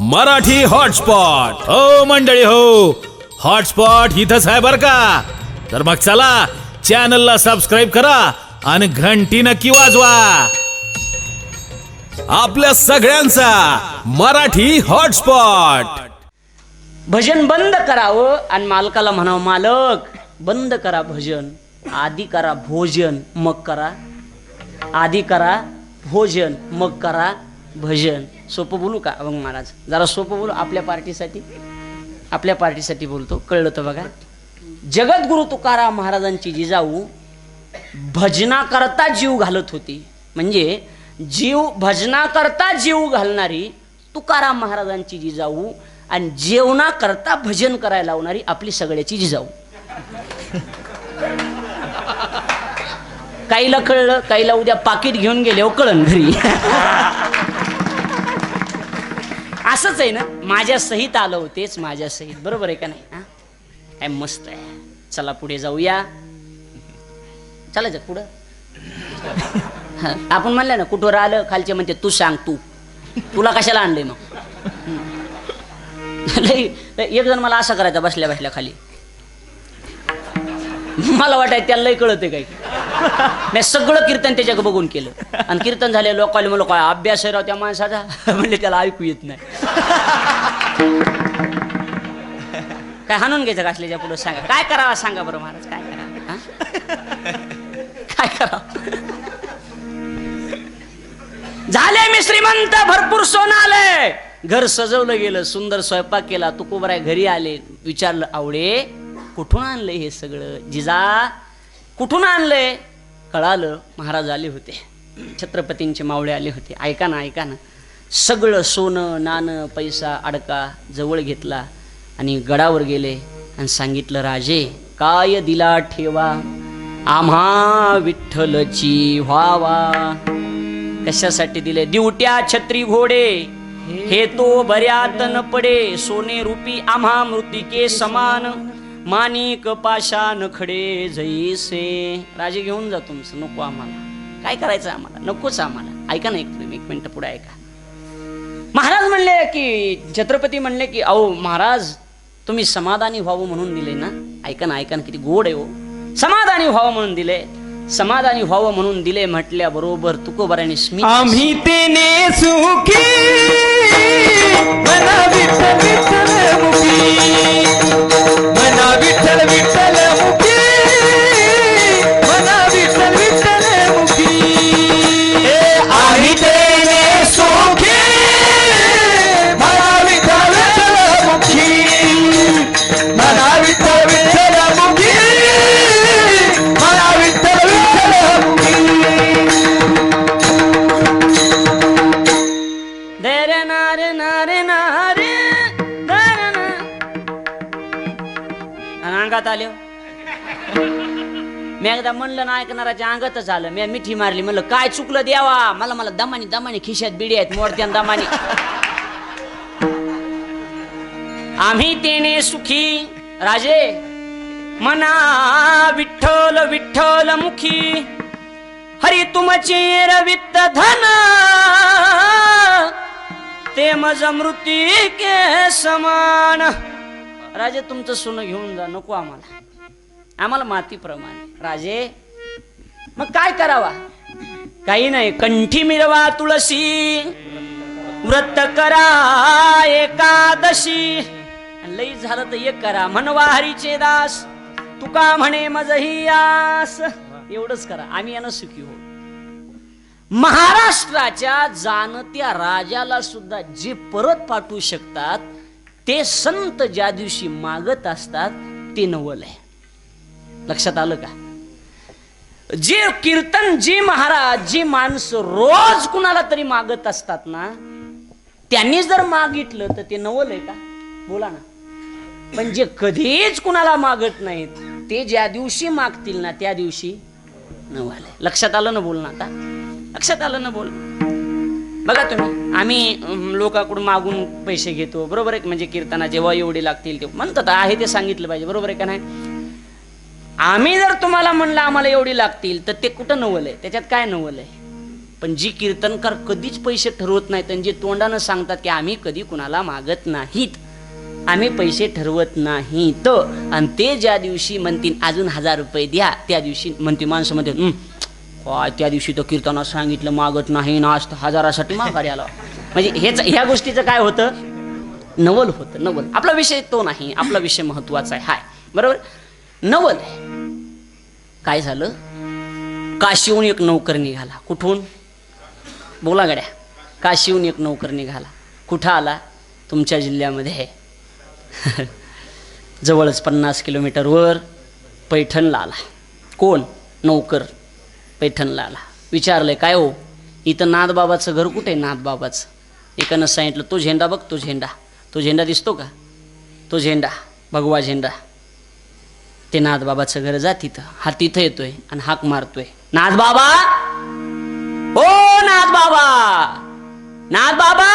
Marathi hotspot हो मंडळी हो, हॉटस्पॉट इथंच आहे बर का. तर मग चला चॅनलला सबस्क्राईब करा आणि घंटी नक्की वाजवा. आपल्या सगळ्यांचा मराठी हॉटस्पॉट. भजन बंद करावं आणि मालकाला म्हणावं, मालक बंद करा भजन, आधी करा भोजन मग करा, आधी करा भोजन मग करा भजन. सोपं बोलू का मग महाराज? जरा सोपं बोलू आपल्या पार्टीसाठी बोलतो, कळलं तर बघा. जगद्गुरु तुकाराम महाराजांची जिजाऊ भजनाकरता जीव घालत होती. म्हणजे भजनाकरता जीव घालणारी तुकाराम महाराजांची जिजाऊ आणि जेवणाकरता भजन करायला लावणारी आपली सगळ्याची जिजाऊ. काहीला कळलं, काहीला उद्या पाकिट घेऊन गेले कळण घरी. असंच आहे ना, माझ्या सहित आलं होतेच, माझ्या सहित बरोबर आहे का नाही? हा काय मस्त आहे. चला पुढे जाऊया. चालायचं पुढं. आपण म्हणलं ना कुठवर आलं, खालचे म्हणते तू सांग, तुला कशाला आणलंय मग. एक जण मला असं करायचा बसल्या बसल्या खाली. मला वाटायचं त्याला लय कळत काही. मी सगळं कीर्तन त्याच्याकडे बघून केलं आणि कीर्तन झाले. लोकांनी म्हणलं काय अभ्यास आहे राव त्या माणसाचा. म्हणले त्याला ऐकू येत नाही. काय हाणून घ्यायचं घासल्याच्या पुढे? सांगा काय करावं, सांगा बरं महाराज, काय करावं, काय करावं. झाले मी श्रीमंत, भरपूर सोनं आलंय, घर सजवलं गेलं, सुंदर स्वयंपाक केला. तुकोबराय घरी आले, विचारलं आवडे कुठून आणलंय हे सगळं? जिजा कुठून आणलंय? कळालं महाराज आले होते, छत्रपतींचे मावळे आले होते. ऐका ना ऐका ना, सगळं सोनं नाणं पैसा अडका जवळ घेतला आणि गडावर गेले आणि सांगितलं, राजे काय दिला ठेवा आम्हा विठ्ठलची व्हावा. कशासाठी दिले? दिवट्या छत्री घोडे हे तो बऱ्यात न पडे, सोने रूपी आम्हा मृतिके समान, माणिक पाषाण खडे जैसे. राजे घेऊन जा तुमचं, नको आम्हाला. काय करायचं आम्हाला? नकोच आम्हाला. ऐका ना एक मिनिट पुढे ऐका. महाराज म्हणले की, छत्रपती म्हणले की अहो महाराज तुम्ही समाधानी व्हावं म्हणून दिले ना. ऐका ना ऐका ना, किती गोड आहे हो. समाधानी व्हावं म्हणून दिले, समाधानी व्हावं म्हणून दिले म्हटल्या बरोबर तुकोबाराने स्मित, आम्ही तेने सुखी मना विठ्ठल विठ्ठल मुखी, मना विठ्ठल विठ्ठल मुखी, मना विठ्ठल विठ्ठल मुखी. आम्ही तेने सुखी मना विठ्ठल विठ्ठल मुखी, मना विठ्ठल विठ्ठल मुखी, मना विठ्ठल विठ्ठल मुखी. दरे नारे नारे नारे दरे ना. आणि अंगात आले. मी एकदा म्हणलं ना ऐकणाराच्या अंगातच आलं. मी मिठी मारली, म्हणलं काय चुकलं देवा, मला दमानी दमानी खिशात बिडी आहेत मोडत्या दमानी. आम्ही तेने सुखी राजे मना विठ्ठल विठ्ठल मुखी, हरी तुमचे रवित धन ते मज मृत्यू के समान. राजे तुमचं सोनं घेऊन जा, नको आम्हाला, आम्हाला माती प्रमाणे. राजे मग काय करावा? काही नाही, कंठी मिरवा तुळशी, व्रत करा एकादशी, लई झालं तर एक करा, म्हणवा हरीचे दास, तुका म्हणे मजही आस. एवढंच करा, आम्ही यानं सुखी हो. महाराष्ट्राच्या जाणत्या राजाला सुद्धा जे परत पाठवू शकतात ते संत ज्या दिवशी मागत असतात ते नवल आहे. लक्षात आलं का? जे कीर्तन, जी महाराज, जी माणसं रोज कुणाला तरी मागत असतात ना, त्यांनी जर मागितलं तर ते नवल आहे का? बोला ना. पण जे कधीच कुणाला मागत नाहीत ते ज्या दिवशी मागतील ना त्या दिवशी नवल आहे. लक्षात आलं ना बोलणं? आता लक्षात आलं ना बोलणं? बघा तुम्ही, आम्ही लोकांकडून मागून पैसे घेतो, बरोबर आहे? म्हणजे कीर्तना जेव्हा एवढे लागतील ते म्हणतात, आहे ते सांगितलं पाहिजे, बरोबर आहे का नाही? आम्ही जर तुम्हाला म्हणलं आम्हाला एवढी लागतील तर ते कुठं नवल आहे? त्याच्यात काय नवल आहे? पण जी कीर्तनकार कधीच पैसे ठरवत नाहीत आणि जे तोंडानं सांगतात की आम्ही कधी कुणाला मागत नाहीत, आम्ही पैसे ठरवत नाहीत, आणि ते ज्या दिवशी म्हणतील अजून 1000 रुपये द्या, त्या दिवशी म्हणते माणसं म्हणते काय त्या दिवशी तर कीर्तनात सांगितलं मागत नाही ना, आज 1000साठी माघारी आला. म्हणजे ह्या गोष्टीचं काय होतं, नवल होतं. नवल आपला विषय तो नाही, आपला विषय महत्वाचा आहे. हाय बरोबर, नवल आहे. काय झालं, काशीहून एक नौकर निघाला. कुठून बोला गड्या, काशीहून एक नौकर निघाला. कुठं आला, तुमच्या जिल्ह्यामध्ये आहे. जवळच 50 किलोमीटरवर पैठणला आला. कोण, नौकर पैठणला आला. विचारलंय काय हो, इथं नाथबाबाचं घर कुठे आहे, नाथबाबाचं. एकानं सांगितलं तो झेंडा बघ, तो झेंडा, तो झेंडा दिसतो का, तो झेंडा, भगवा झेंडा, ते नाथबाबाचं घर. जा तिथं. हा तिथं येतोय आणि हाक मारतोय, नाथबाबा, ओ नाथबाबा, नाथबाबा,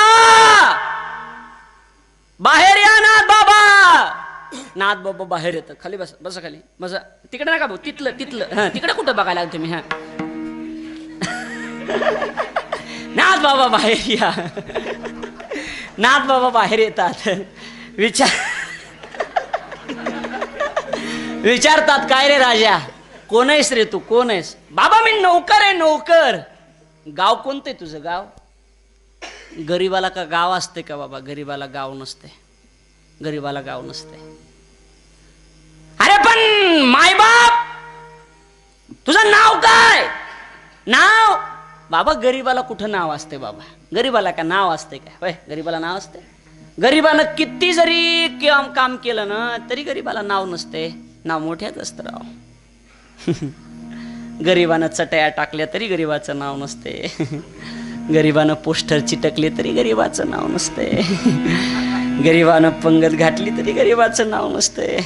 बाहेर या नाथबाबा. नाथबाबा बाहेर येतं. खाली बसा, बसा खाली बसा. तिकडे नका भाऊ, तिथलं हा, तिकडे कुठं बघायला तुम्ही. हा, नाथबाबा बाहेर या. नाथबाबा बाहेर येतात. विचारतात काय रे राजा, कोण आहेस रे तू, कोण आहेस. बाबा मी नौकर आहे, नौकर. गाव कोणते तुझं, गाव. गरीबाला का गाव असते का बाबा, गरीबाला गाव नसते, गरीबाला गाव नसते. अरे पण मायबाप, तुझं नाव काय, नाव. बाबा गरीबाला कुठं नाव असते बाबा, गरीबाला का नाव असते काय, होय गरीबाला नाव असते. गरीबानं किती जरी काम केलं ना तरी गरीबाला नाव नसते, नाव मोठ्याच असतं राव. गरीबानं चटया टाकल्या तरी गरीबाचं नाव नसते, गरीबानं पोस्टर चिटकले तरी गरीबाचं नाव नसते, गरीबानं पंगत घातली तरी गरीबाचं नाव नसते.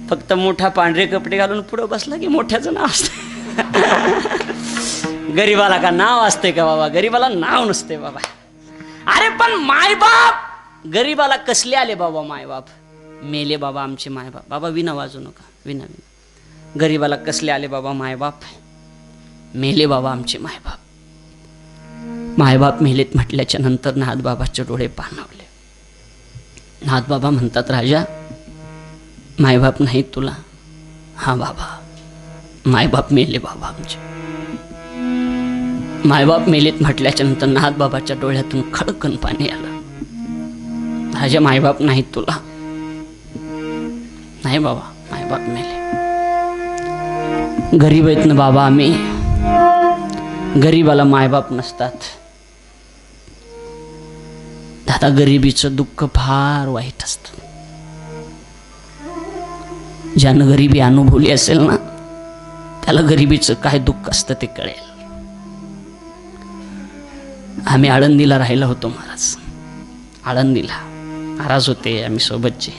फक्त मोठा पांढरे कपडे घालून पुढं बसला की मोठ्याचं नाव असते. गरीबाला का नाव असते का बाबा, गरीबाला नाव नसते बाबा. अरे पण मायबाप, गरीबाला कसले आले बाबा मायबाप, मेले बाबा आमचे मायबाप. बाबा विना वाजू नका, विना. गरीबाला कसले आले बाबा मायबाप, मेले बाबा आमचे मायबाप. मायबाप मेलेत म्हटल्याच्या नंतर नाथबाबाचे डोळे पाणावले. नाथबाबा म्हणतात, राजा मायबाप नाहीत तुला. हा बाबा, मायबाप मेले बाबा आमचे. मायबाप मेलेत म्हटल्याच्या नंतर नाथबाबाच्या डोळ्यातून खडकन पाणी आलं. राजा मायबाप नाहीत तुला. नाही बाबा, मायबाप मेले. गरीब आहेत ना बाबा आम्ही, गरीबाला मायबाप नसतात. दादा गरिबीचं दुःख फार वाईट असतं. ज्यानं गरिबी अनुभवली असेल ना त्याला गरिबीचं काय दुःख असतं ते कळेल. आम्ही आळंदीला राहिलो होतो महाराज, आळंदीला महाराज होते, आम्ही सोबतचे.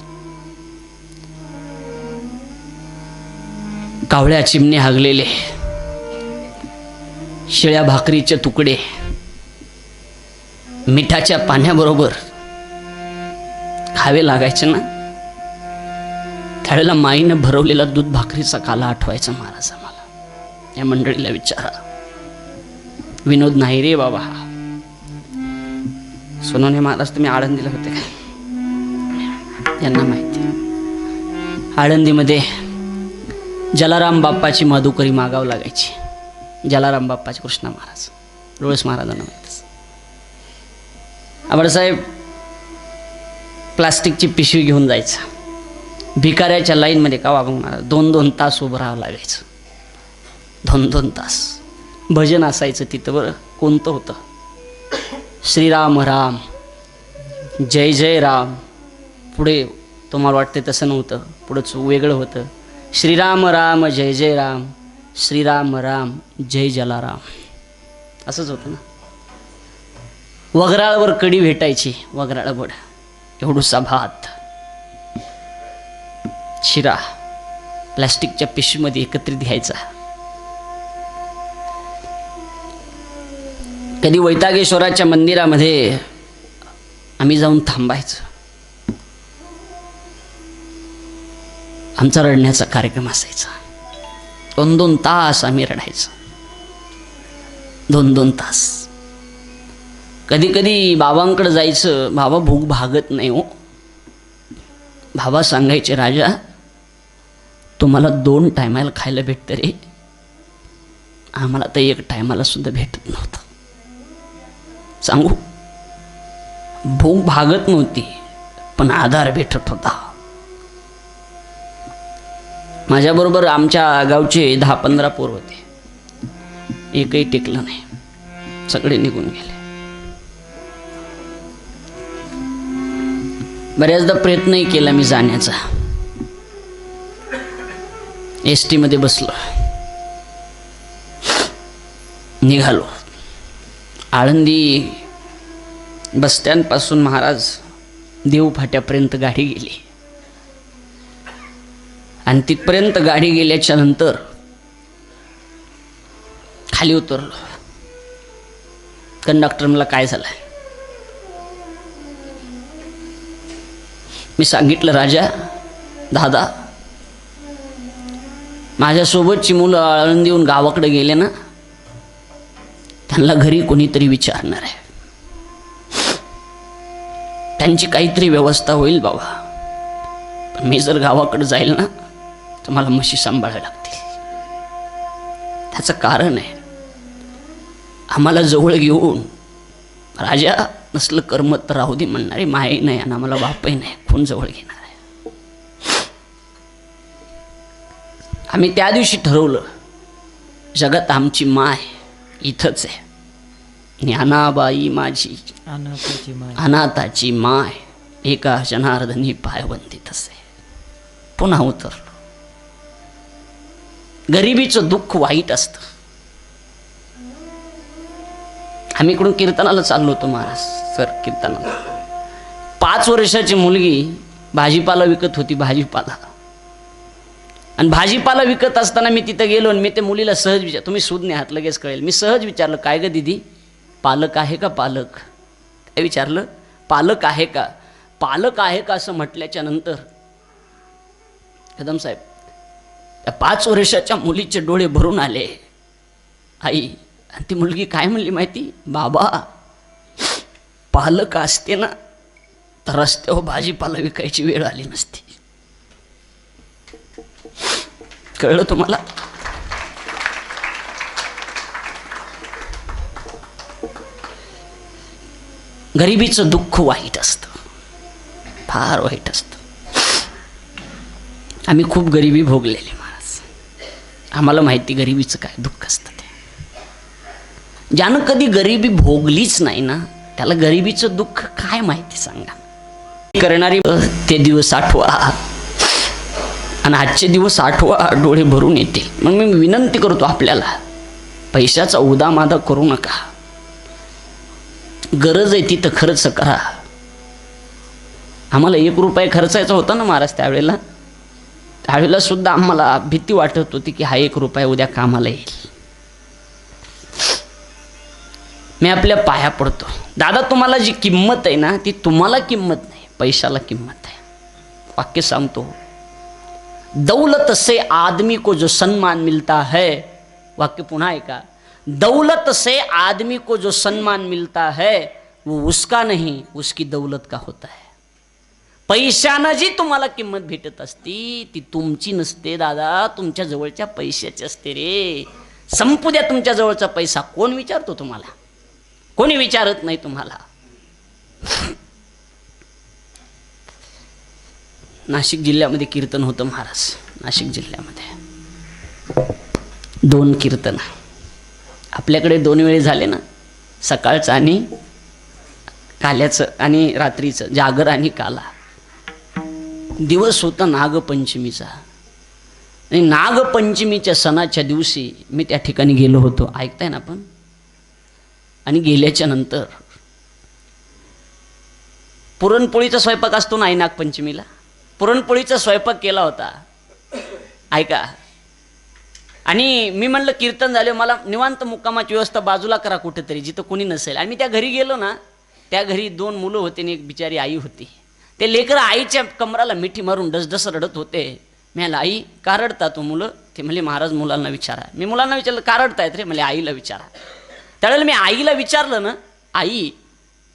कावळ्या चिमणे हागलेले, शिळ्या भाकरीचे तुकडे, मिठाच्या पाण्याबरोबर खावे लागायचे ना. त्यावेळेला माईनं भरवलेला दूध भाकरीचा काला आठवायचा महाराज आम्हाला. या मंडळीला विचारा, विनोद नाही रे बाबा. सोनवणे महाराज तुम्ही आळंदीला होते का, यांना माहिती. आळंदीमध्ये जलाराम बाप्पाची मधुकरी मागावं लागायची. जलाराम बाप्पाचे कृष्णा महाराज, रोळस महाराजांना माहितीच. आबासाहेब प्लास्टिकची पिशवी घेऊन जायचा. भिकाऱ्याच्या लाईनमध्ये का वागून महाराज 2-2 तास उभं राहावं लागायचं. 2-2 तास भजन असायचं तिथं. बरं कोणतं होतं, श्रीराम राम जय जय राम. पुढे तुम्हाला वाटते तसं नव्हतं, पुढंच वेगळं होतं. श्रीराम राम जय जय राम, श्रीराम राम जय जलाराम, असंच होतं ना. वगराळवर कडी भेटायची, वगराळवड एवढूसा भात, शिरा प्लॅस्टिकच्या पिशवीमध्ये एकत्रित घ्यायचा. कधी वैतागेश्वराच्या मंदिरामध्ये आम्ही जाऊन थांबायचं. आमचा रडण्याचा कार्यक्रम असायचा. 2-2 तास आम्ही रडायचो, 2-2 तास. कधी कधी बाबांकडे जायचं, बाबा भूक भागत नाही हो. बाबा सांगायचे, राजा तुम्हाला 2 टायमाला खायला भेटतं रे, आम्हाला तर 1 टायमाला सुद्धा भेटत नव्हतं. सांगू, भूक भागत नव्हती पण आधार भेटत होता. माझ्याबरोबर आमच्या गावचे 10-15 पोर होते, एकही टिकलं नाही, सगळे निघून गेले. बऱ्याचदा प्रयत्नही केला मी जाण्याचा. ST मध्ये बसलो, निघालो. आळंदी बसस्टँडपासून महाराज देव फाट्यापर्यंत गाडी गेली आणि तिथपर्यंत गाडी गेल्याच्या नंतर खाली उतरलो. कंडक्टर मला काय झालं, मी सांगितलं, राजा दादा माझ्यासोबतची मुलं आळंदीहून गावाकडे गेले ना, त्यांना घरी कोणीतरी विचारणार आहे, त्यांची काहीतरी व्यवस्था होईल बाबा, पण मी जर गावाकडे जाईल ना तर मला म्हशी सांभाळायला लागतील. त्याचं कारण आहे, आम्हाला जवळ घेऊन राजा नसलं कर्म तर राहू दे म्हणणारे मायही नाही आणि आम्हाला बापही नाही, कोण जवळ घेणार आहे. आम्ही त्या दिवशी ठरवलं, जगात आमची माय इथंच आहे. ज्ञानाबाई माझी अनाथाची माय, एका जनार्दनी पायवंतीत असे. पुन्हा उतरलो. गरिबीचं दुःख वाईट असतं. आम्ही इकडून कीर्तनाला चाललो होतो महाराज, सर कीर्तनाला. 5 वर्षाची मुलगी भाजीपाला विकत होती, भाजीपाला. आणि भाजीपाला विकत असताना मी तिथं गेलो आणि मी त्या मुलीला सहज विचार, तुम्ही सूद नाही हात लगेच कळेल, मी सहज विचारलं, काय ग दीदी पालक आहे का पालक? काय विचारलं, पालक आहे का? पालक आहे का असं म्हटल्याच्या नंतर कदम साहेब त्या 5 वर्षाच्या मुलीचे डोळे भरून आले. आई, आणि ती मुलगी काय म्हणली माहिती, बाबा पालक असते ना तर रस्त्यावर भाजीपाला विकायची वेळ आली नसती. कळलं तुम्हाला? गरिबीचं दुःख वाईट असतं, फार वाईट असतं. आम्ही खूप गरिबी भोगलेली महाराज, आम्हाला माहिती गरिबीचं काय दुःख असतं ते. ज्यानं कधी गरिबी भोगलीच नाही ना त्याला गरिबीचं दुःख काय माहिती सांगा. करणारी ते दिवस आठवा आणि आजचे दिवस आठवा, डोळे भरून येतील. मग मी विनंती करतो आपल्याला, पैशाचा उदामादा करू नका. गरज आहे तिथं खर्च करा. आम्हाला 1 रुपया खर्चायचा होता ना महाराज त्यावेळेला सुद्धा आम्हाला भीती वाटत होती की हा 1 रुपया उद्या कामाला येईल. मी आपल्या पाया पडतो, दादा तुम्हाला जी किंमत आहे ना ती तुम्हाला किंमत नाही, पैशाला किंमत आहे. वाक्य सांगतो, दौलत से आदमी को जो सम्मान मिलता है, वाक्य पुन्हा ऐका, दौलत से आदमी को जो सम्मान मिलता है वो उसका नहीं उसकी दौलत का होता है. पैशानं जी तुम्हाला किंमत भेटत असती ती तुमची नसते दादा, तुमच्या जवळच्या पैशाची असते रे. संपू द्या तुमच्या जवळचा पैसा, कोण विचारतो तुम्हाला? कोणी विचारत नाही तुम्हाला. नाशिक जिल्ह्यामध्ये कीर्तन होतं महाराज. नाशिक जिल्ह्यामध्ये 2 कीर्तन आपल्याकडे 2 वेळे झाले ना, सकाळचं आणि काल्याचं आणि रात्रीचं, जागर आणि काला. दिवस होता नागपंचमीचा आणि नागपंचमीच्या सणाच्या दिवशी मी त्या ठिकाणी गेलो होतो. ऐकताय ना आपण? आणि गेल्याच्या नंतर पुरणपोळीचा स्वयंपाक असतो ना, आई नागपंचमीला पुरणपोळीचा स्वयंपाक केला होता. ऐका, आणि मी म्हणलं कीर्तन झाले, मला निवांत मुक्कामाची व्यवस्था बाजूला करा कुठेतरी जिथं कोणी नसेल. आणि मी त्या घरी गेलो ना, त्या घरी 2 मुलं होते आणि एक बिचारी आई होती. ते लेकरं आईच्या कमराला मिठी मारून डसडस रडत होते. मी म्हणलं, आई का रडता तो मुलं? ते म्हणले, महाराज मुलांना विचारा. मी मुलांना विचारलं, का रडतायत रे? म्हणले, आईला विचारा. त्यावेळेला मी आईला विचारलं ना, आई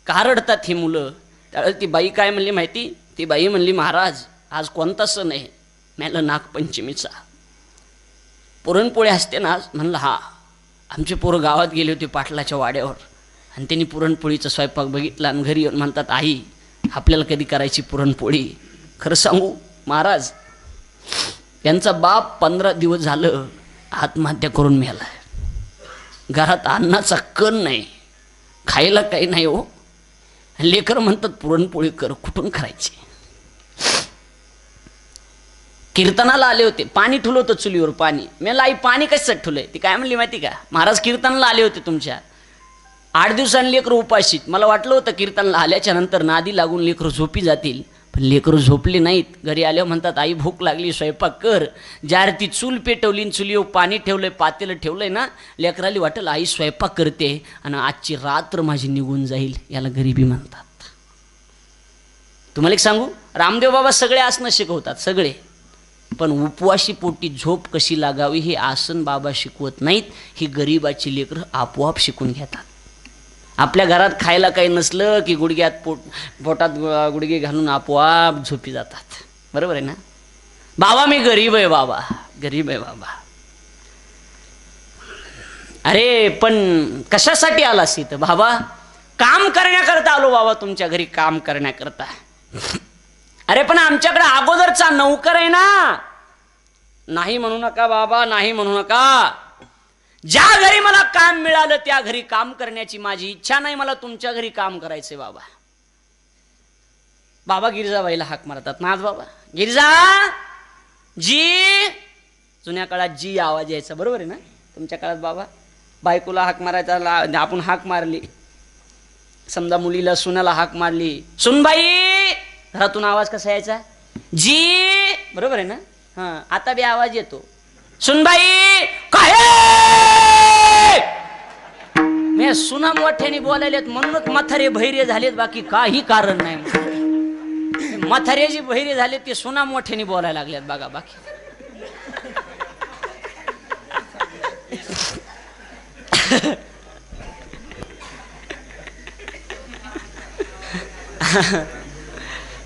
का रडतात ही मुलं? त्यावेळेस ती बाई काय म्हणली माहिती? ती बाई म्हणली, महाराज आज कोणता सण आहे? म्हणलं नागपंचमीचा. पुरणपोळी असते ना आज? म्हणलं हा. आमचे पोरं गावात गेले होते पाटलाच्या वाड्यावर आणि त्यांनी पुरणपोळीचा स्वयंपाक बघितला आणि घरी येऊन म्हणतात, आई आपल्याला कधी करायची पुरणपोळी? खरं सांगू महाराज, यांचा बाप 15 दिवस झालं आत्महत्या करून मेला. घरात अन्नाचा कण नाही, खायला काही नाही हो. लेकर म्हणतात पुरणपोळी कर, कुठून करायची? कीर्तनाला आले होते, पाणी ठुलं होतं चुलीवर पाणी. मी आई पाणी कशासाठी ठुलंय? ती काय म्हणली माहिती का? महाराज कीर्तनाला आले होते तुमच्या, 8 दिवसांनी लेकरं उपाशीत. मला वाटलं होतं कीर्तनाला आल्याच्या नंतर नादी लागून लेकरं झोपी जातील, पण लेकरं झोपली नाहीत. घरी आल्यावर म्हणतात, आई भूक लागली, स्वयंपाक कर. ज्या ती चूल पेटवली, चुलीवर पाणी ठेवलंय, पातेलं ठेवलंय ना, लेकराली वाटेल आई स्वयंपाक करते आणि आजची रात्र माझी निघून जाईल. याला गरिबी म्हणतात. तुम्हाला एक सांगू, रामदेव बाबा सगळे आसनं शिकवतात, सगळे. पण उपवाशी पोटी झोप कशी लागावी हे आसन बाबा शिकवत नाहीत. ही गरिबाची लेकरं आपोआप शिकून घेतात. आपल्या घरात खायला काही नसलं की गुडघ्यात पोटात गुडघे घालून आपोआप झोपी जातात. बरोबर आहे ना? बाबा मी गरीब आहे, बाबा गरीब आहे बाबा. अरे पण कशासाठी आलास इथं? बाबा काम करण्याकरता आलो बाबा, तुमच्या घरी काम करण्याकरता. अरे पण आमच्याकडे अगोदरचा नौकर आहे ना. नाही म्हणू नका बाबा, नाही म्हणू नका. ज्या घरी मला काम मिळालं त्या घरी काम करण्याची माझी इच्छा नाही. मला तुमच्या घरी काम करायचंय बाबा. बाबा गिरिजाबाईला हाक मारतात, नाथ बाबा गिरिजा जी. जुन्या काळात जी आवाज यायचा, बरोबर आहे ना? तुमच्या काळात बाबा बायकोला हाक मारायचा, आपण हाक मारली. समजा मुलीला सुनाला हाक मारली, सुनबाई, घरातून आवाज कसा यायचा? जी. बरोबर आहे ना? हां, आता बी आवाज येतो, सुनबाई काय. मी सुना मोठ्याने बोलायलेत म्हणूनच म्हातारे बहिरे झालेत, बाकी काही कारण नाही. म्हातारे जे बहिरे झालेत ते सुना मोठ्याने बोलायला लागल्यात बघा, बाकी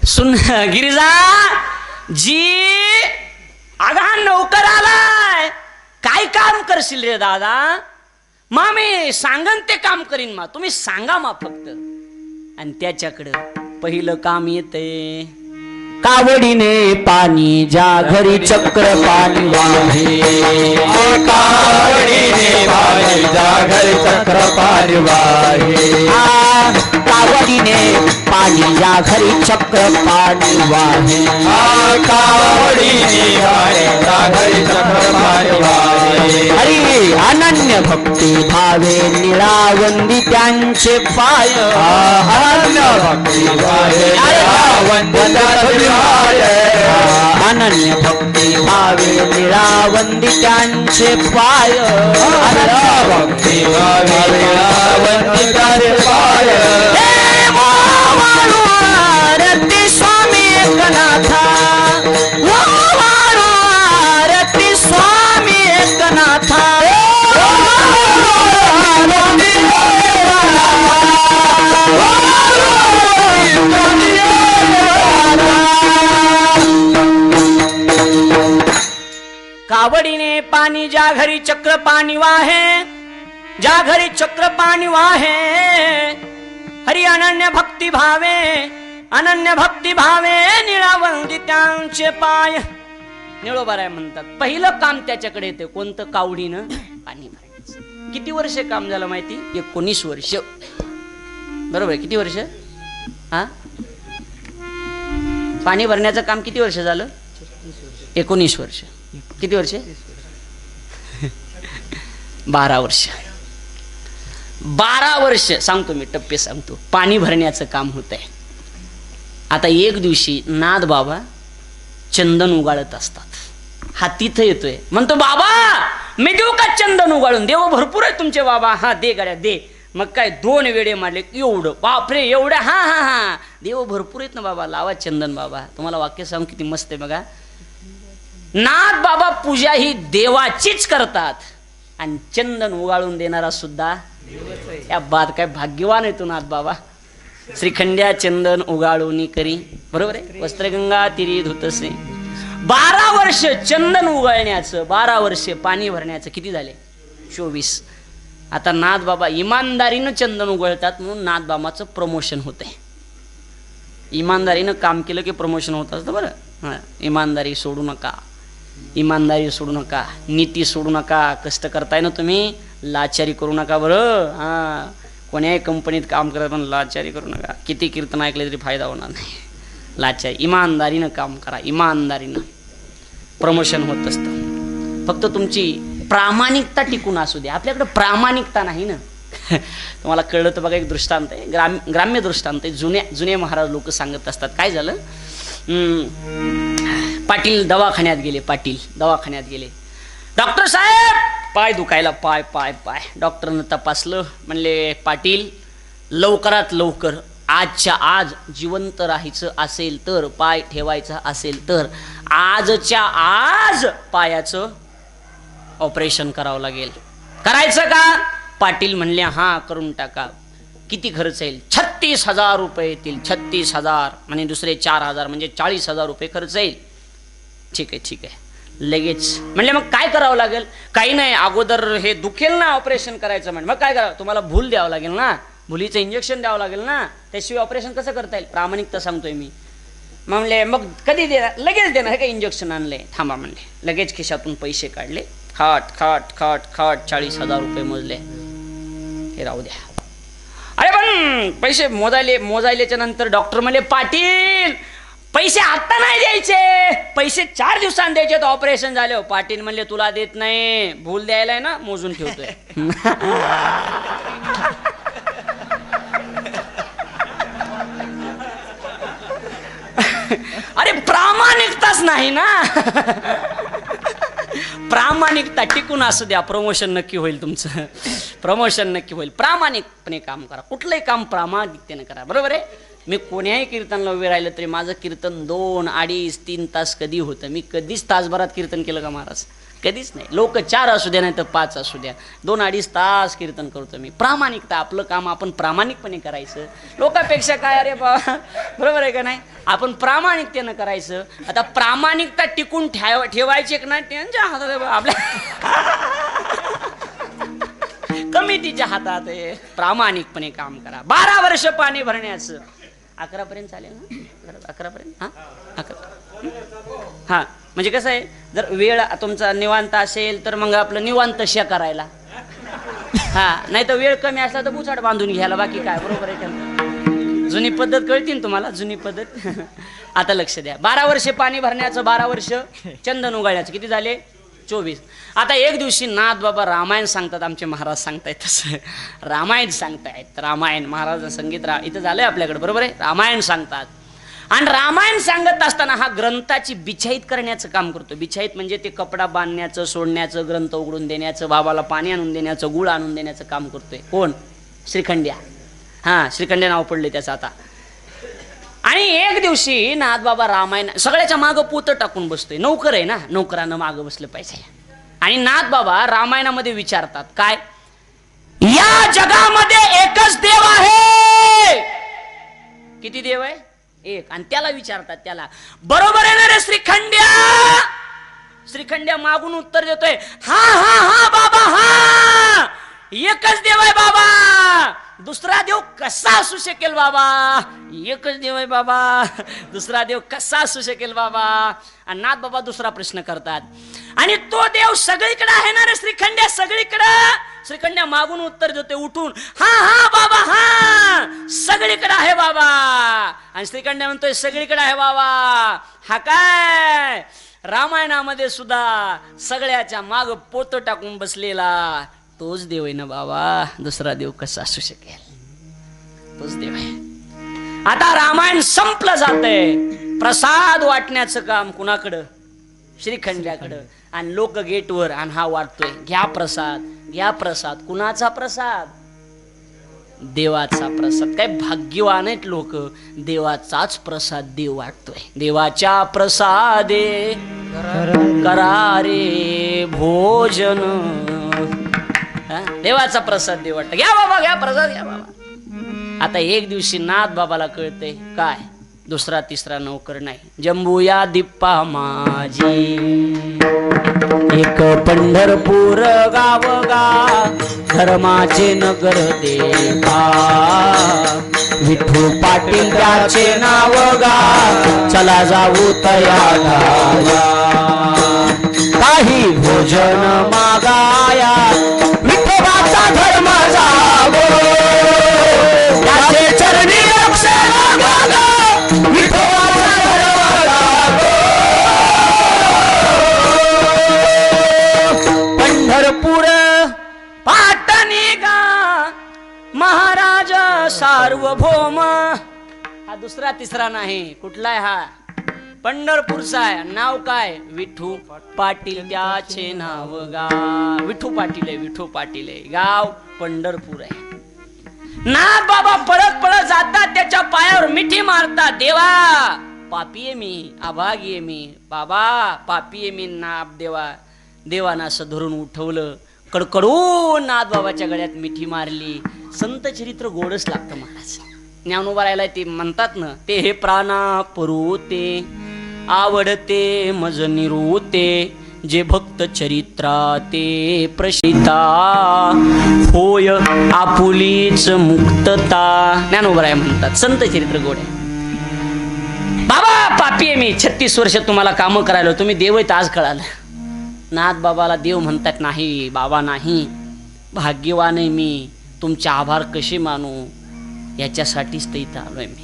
सुन गिरिजा जी. अगा नौकर आलाय, काय काम करशील रे दादा? मा मी सांगन ते काम करीन. मा तुम्ही सांगा मा फक्त. आणि त्याच्याकडं पहिलं काम येतंय, कावडीने पाणी ज्या घरी चक्र पाणी वाहे. कावडीने पाणी ज्या घरी चक्र पाणी वाहे. कावडीने पाणी ज्या घरी चक्र पाणी वाहे. कावडीने पाणी ज्या घरी चक्र पाणी वाहे. हरी अनन्य भक्ती भावे निळावंदी त्यांचे पाय. अनन्य भक्ती भावे निळावंदी अनन्य भक्ती भावे निळावंदी त्यांचे पाय. भक्ती भावे निळावंदी त्यांचे पाय. रती स्वामी एकनाथा, रती स्वामी एकनाथा. कावडीने पाणी ज्या घरी चक्र पाणी वाहे, ज्या घरी चक्र पाणी वाहे. हरी अनन्य भक्ती भावे, अनन्य भक्ती भावे निळावंदी त्यांचे पाय. निळोबाराय म्हणतात पहिलं काम त्याच्याकडे येते, कोणतं? कावडीनं पाणी भरायचं. किती वर्ष काम झालं माहिती? 19 वर्ष. बरोबर आहे? किती वर्ष? हा, पाणी भरण्याचं काम किती वर्ष झालं? 19 वर्ष. किती वर्ष? 12 वर्ष. 12 वर्ष सांगतो मी, टप्पे सांगतो. पाणी भरण्याचं काम होत आहे. आता एक दिवशी नाथ बाबा चंदन उगाळत असतात. हा तिथं येतोय, म्हणतो बाबा मी देऊ का चंदन उगाळून? देव भरपूर आहे तुमचे बाबा. हा दे गाड्या दे. मग काय 2 वेळे मारले, एवढं बापरे एवढं. हा हा हा, देव भरपूर आहेत ना बाबा, लावा चंदन बाबा. तुम्हाला वाक्य सांगू किती मस्त आहे बघा. नाथ बाबा पूजा ही देवाचीच करतात आणि चंदन उगाळून देणारा सुद्धा या बाद. काय भाग्यवान आहे तो नाथ बाबा. श्रीखंड्या चंदन उगाळूनी करी, बरोबर आहे. वस्त्रगंगा तिरी धुतसे. 12 वर्ष चंदन उगाळण्याचं, 12 वर्ष पाणी भरण्याचं, किती झाले? 24. आता नाथबाबा इमानदारीनं चंदन उगळतात म्हणून नाथबाबाचं प्रमोशन होतंय. इमानदारीनं काम केलं की प्रमोशन होत असतं बरं. हां, इमानदारी सोडू नका, इमानदारी सोडू नका, नीती सोडू नका. कष्ट करताय ना तुम्ही, लाचारी करू नका बरं. हां, कोण्याही कंपनीत काम करत पण लाचारी करू नका. किती कीर्तन ऐकले तरी फायदा होणार नाही. लाचारी, इमानदारीनं काम करा, इमानदारीनं प्रमोशन होत असतं. फक्त तुमची प्रामाणिकता टिकून असू द्या. आपल्याकडे प्रामाणिकता नाही ना. तुम्हाला कळलं तर बघा, एक दृष्टांत आहे, ग्राम्य दृष्टांत आहे. जुने महाराज लोक सांगत असतात. काय झालं, पाटील दवाखान्यात गेले. पाटील दवाखान्यात गेले. डॉक्टर साहेब पाय दुखायला, पाय पाय पाय. डॉक्टरनं तपासलं, म्हणले पाटील लवकरात लवकर आजच्या आज जिवंत राहायचं असेल तर, पाय ठेवायचा असेल तर आजच्या आज पायाचं ऑपरेशन करावं लागेल. करायचं का? पाटील म्हणले हां करून टाका. किती खर्च येईल? 36,000 रुपये येतील. 36,000 म्हणजे दुसरे 4,000 म्हणजे 40,000 रुपये खर्च येईल. ठीक आहे ठीक आहे. लगेच म्हणले मग काय करावं लागेल? काही नाही, अगोदर हे दुखेल ना ऑपरेशन करायचं. म्हणजे मग काय करावं? तुम्हाला भूल द्यावं लागेल ना, भुलीचं इंजेक्शन द्यावं लागेल ना, त्याशिवाय ऑपरेशन कसं करता येईल? प्रामाणिकता सांगतोय मी. म्हणले मग कधी देणार? लगेच देणार. हे काय इंजेक्शन आणले? थांबा म्हणले. लगेच खिशातून पैसे काढले. खाट खाट खाट खाट 40,000 रुपये मोजले. हे राहू द्या. अरे पण पैसे मोजायल्याच्या नंतर डॉक्टर म्हणले पाटील पैसे आत्ता नाही द्यायचे, पैसे 4 दिवसांनी द्यायचे. तर ऑपरेशन झाले. पाटील म्हणले तुला देत नाही, भूल द्यायला ना, मोजून ठेवतोय. अरे प्रामाणिकताच नाही ना. प्रामाणिकता टिकून असू द्या. प्रमोशन नक्की होईल तुमचं, प्रमोशन नक्की होईल. प्रामाणिकपणे काम करा, कुठलंही काम प्रामाणिकतेने करा, बरोबर आहे. मी कोण्याही कीर्तनला उभे राहिलं तरी माझं कीर्तन 2, 2.5, 3 तास कधी होतं. मी कधीच तासभरात कीर्तन केलं का महाराज? कधीच नाही. लोक 4 असू द्या नाही तर 5 असू द्या, 2-2.5 तास कीर्तन करतो मी. प्रामाणिकता, आपलं काम आपण प्रामाणिकपणे करायचं. लोकांपेक्षा काय, अरे बा, बरोबर आहे का नाही? आपण प्रामाणिकतेनं करायचं. आता प्रामाणिकता टिकून ठेवायची की नाही त्यांच्या हातात आहे. आपल्या कमिटीच्या हातात आहे. प्रामाणिकपणे काम करा. 12 वर्ष पाणी भरण्याचं. 11 पर्यंत चालेल ना? 11 पर्यंत. हां 11. हां म्हणजे कसं आहे, जर वेळ तुमचा निवांत असेल तर मग आपलं निवांत शे करायला. हां नाही तर वेळ कमी असला तर बुचाड बांधून घ्यायला. बाकी काय, बरोबर आहे का? जुनी पद्धत कळती ना तुम्हाला, जुनी पद्धत. आता लक्ष द्या. 12 वर्षे पाणी भरण्याचं, 12 वर्ष चंदन उगाळण्याचं. किती झाले? 24. आता एक दिवशी नाथबाबा रामायण सांगतात. आमचे महाराज सांगतायत तसं रामायण सांगतायत. रामायण महाराज संगीत इथं झालंय आपल्याकडे, बरोबर आहे. रामायण सांगतात. आणि रामायण सांगत असताना हा ग्रंथाची बिछाईत करण्याचं काम करतो. बिछाईत म्हणजे ते कपडा बांधण्याचं, सोडण्याचं, ग्रंथ उघडून देण्याचं, बाबाला पाणी आणून देण्याचं, गुळ आणून देण्याचं काम करतोय. कोण? श्रीखंड्या. हां श्रीखंड्या नाव पडले त्याचं आता. आणि एक दिवशी नाथबाबा रामायण सगळ्याच्या मागं पोतं टाकून बसतोय. नोकर आहे ना, नोकरानं मागं बसलं पाहिजे. आणि नाथबाबा रामायणामध्ये विचारतात काय? या जगामध्ये एकच देव आहे. किती देव आहे? एक. आणि त्याला विचारतात, त्याला बरोबर आहे ना रे श्रीखंड्या? श्रीखंड्या मागून उत्तर देतोय, हा हा हा बाबा, हा एकच देव आहे बाबा. दुसरा देव कसा असू शकेल बाबा? एकच देव आहे बाबा, दुसरा देव कसा असू शकेल बाबा? आणि नाथ बाबा दुसरा प्रश्न करतात, आणि तो देव सगळीकडे आहे ना रे श्रीखंड्या? सगळीकडे. श्रीखंड्या मागून उत्तर देते उठून, हा हा बाबा, हा सगळीकडे आहे बाबा. आणि श्रीखंड्या म्हणतोय सगळीकडे आहे बाबा. हा काय? रामायणामध्ये सुद्धा सगळ्याच्या माग पोत टाकून बसलेला तोच देव आहे ना बाबा. दुसरा देव कसा असू शकेल? तोच देव आहे. आता रामायण संपलं जातंय. प्रसाद वाटण्याचं काम कुणाकडं? श्रीखंड्याकडं. आणि लोक गेटवर, आणि हा वाटतोय घ्या प्रसाद, घ्या प्रसाद. कुणाचा प्रसाद? देवाचा प्रसाद. काय भाग्यवान आहेत लोक, देवाचाच प्रसाद देव वाटतोय. देवाच्या प्रसादे करारे भोजन. देवाचा प्रसाद देव वाटत. घ्या बाबा, घ्या प्रसाद, घ्या बाबा. आता एक दिवशी नाथ बाबाला कळतंय काय दुसरा तिसरा नोकर नाही. जंबूया दिप्पा माझी एक पंढरपूर गाव गा धर्माचे नगर देवा विठू पाटील त्याचे नाव गा चला जाऊ तया गाया काही भोजन मागाया विठोबाचा धर्म जागो त्याचे चरणी अक्षर गागा विठोबाचा धर्म जागो पंढरपूर पाटणी गा महाराज सार्वभौम हा दुसरा तिसरा नाही कुठला आहे हा पंढरपूरचा आहे. नाव काय विठू पाटील त्याचे नाव गा विठू पाटील आहे विठू पाटील आहे गाव पंढरपूर आहे. नाथ बाबा पळत पळत जातात त्याच्या पायावर मिठी मारतात. देवा पापी आहे मी अभागी आहे मी बाबा पापी आहे मी नाथ देवा. देवानं असं धरून उठवलं कडकडून नाथ बाबाच्या गळ्यात मिठी मारली. संत चरित्र गोडच लागतं महाराज. ज्ञानोबा राहिला ते म्हणतात ना ते हे प्राणा परुते आवडते मज निरुते जे भक्त चरित्रा ते प्रसिता होय आपुलीच मुक्तता. ज्ञानोबराय म्हणतात संत चरित्र गोड आहे. बाबा पापी आहे मी 36 वर्ष तुम्हाला कामं करायला तुम्ही देव आहेत आज कळालं. नाथ बाबाला देव म्हणतात नाही बाबा नाही भाग्यवान आहे मी तुमचे आभार कसे मानू याच्यासाठीच तर इथं आलोय मी.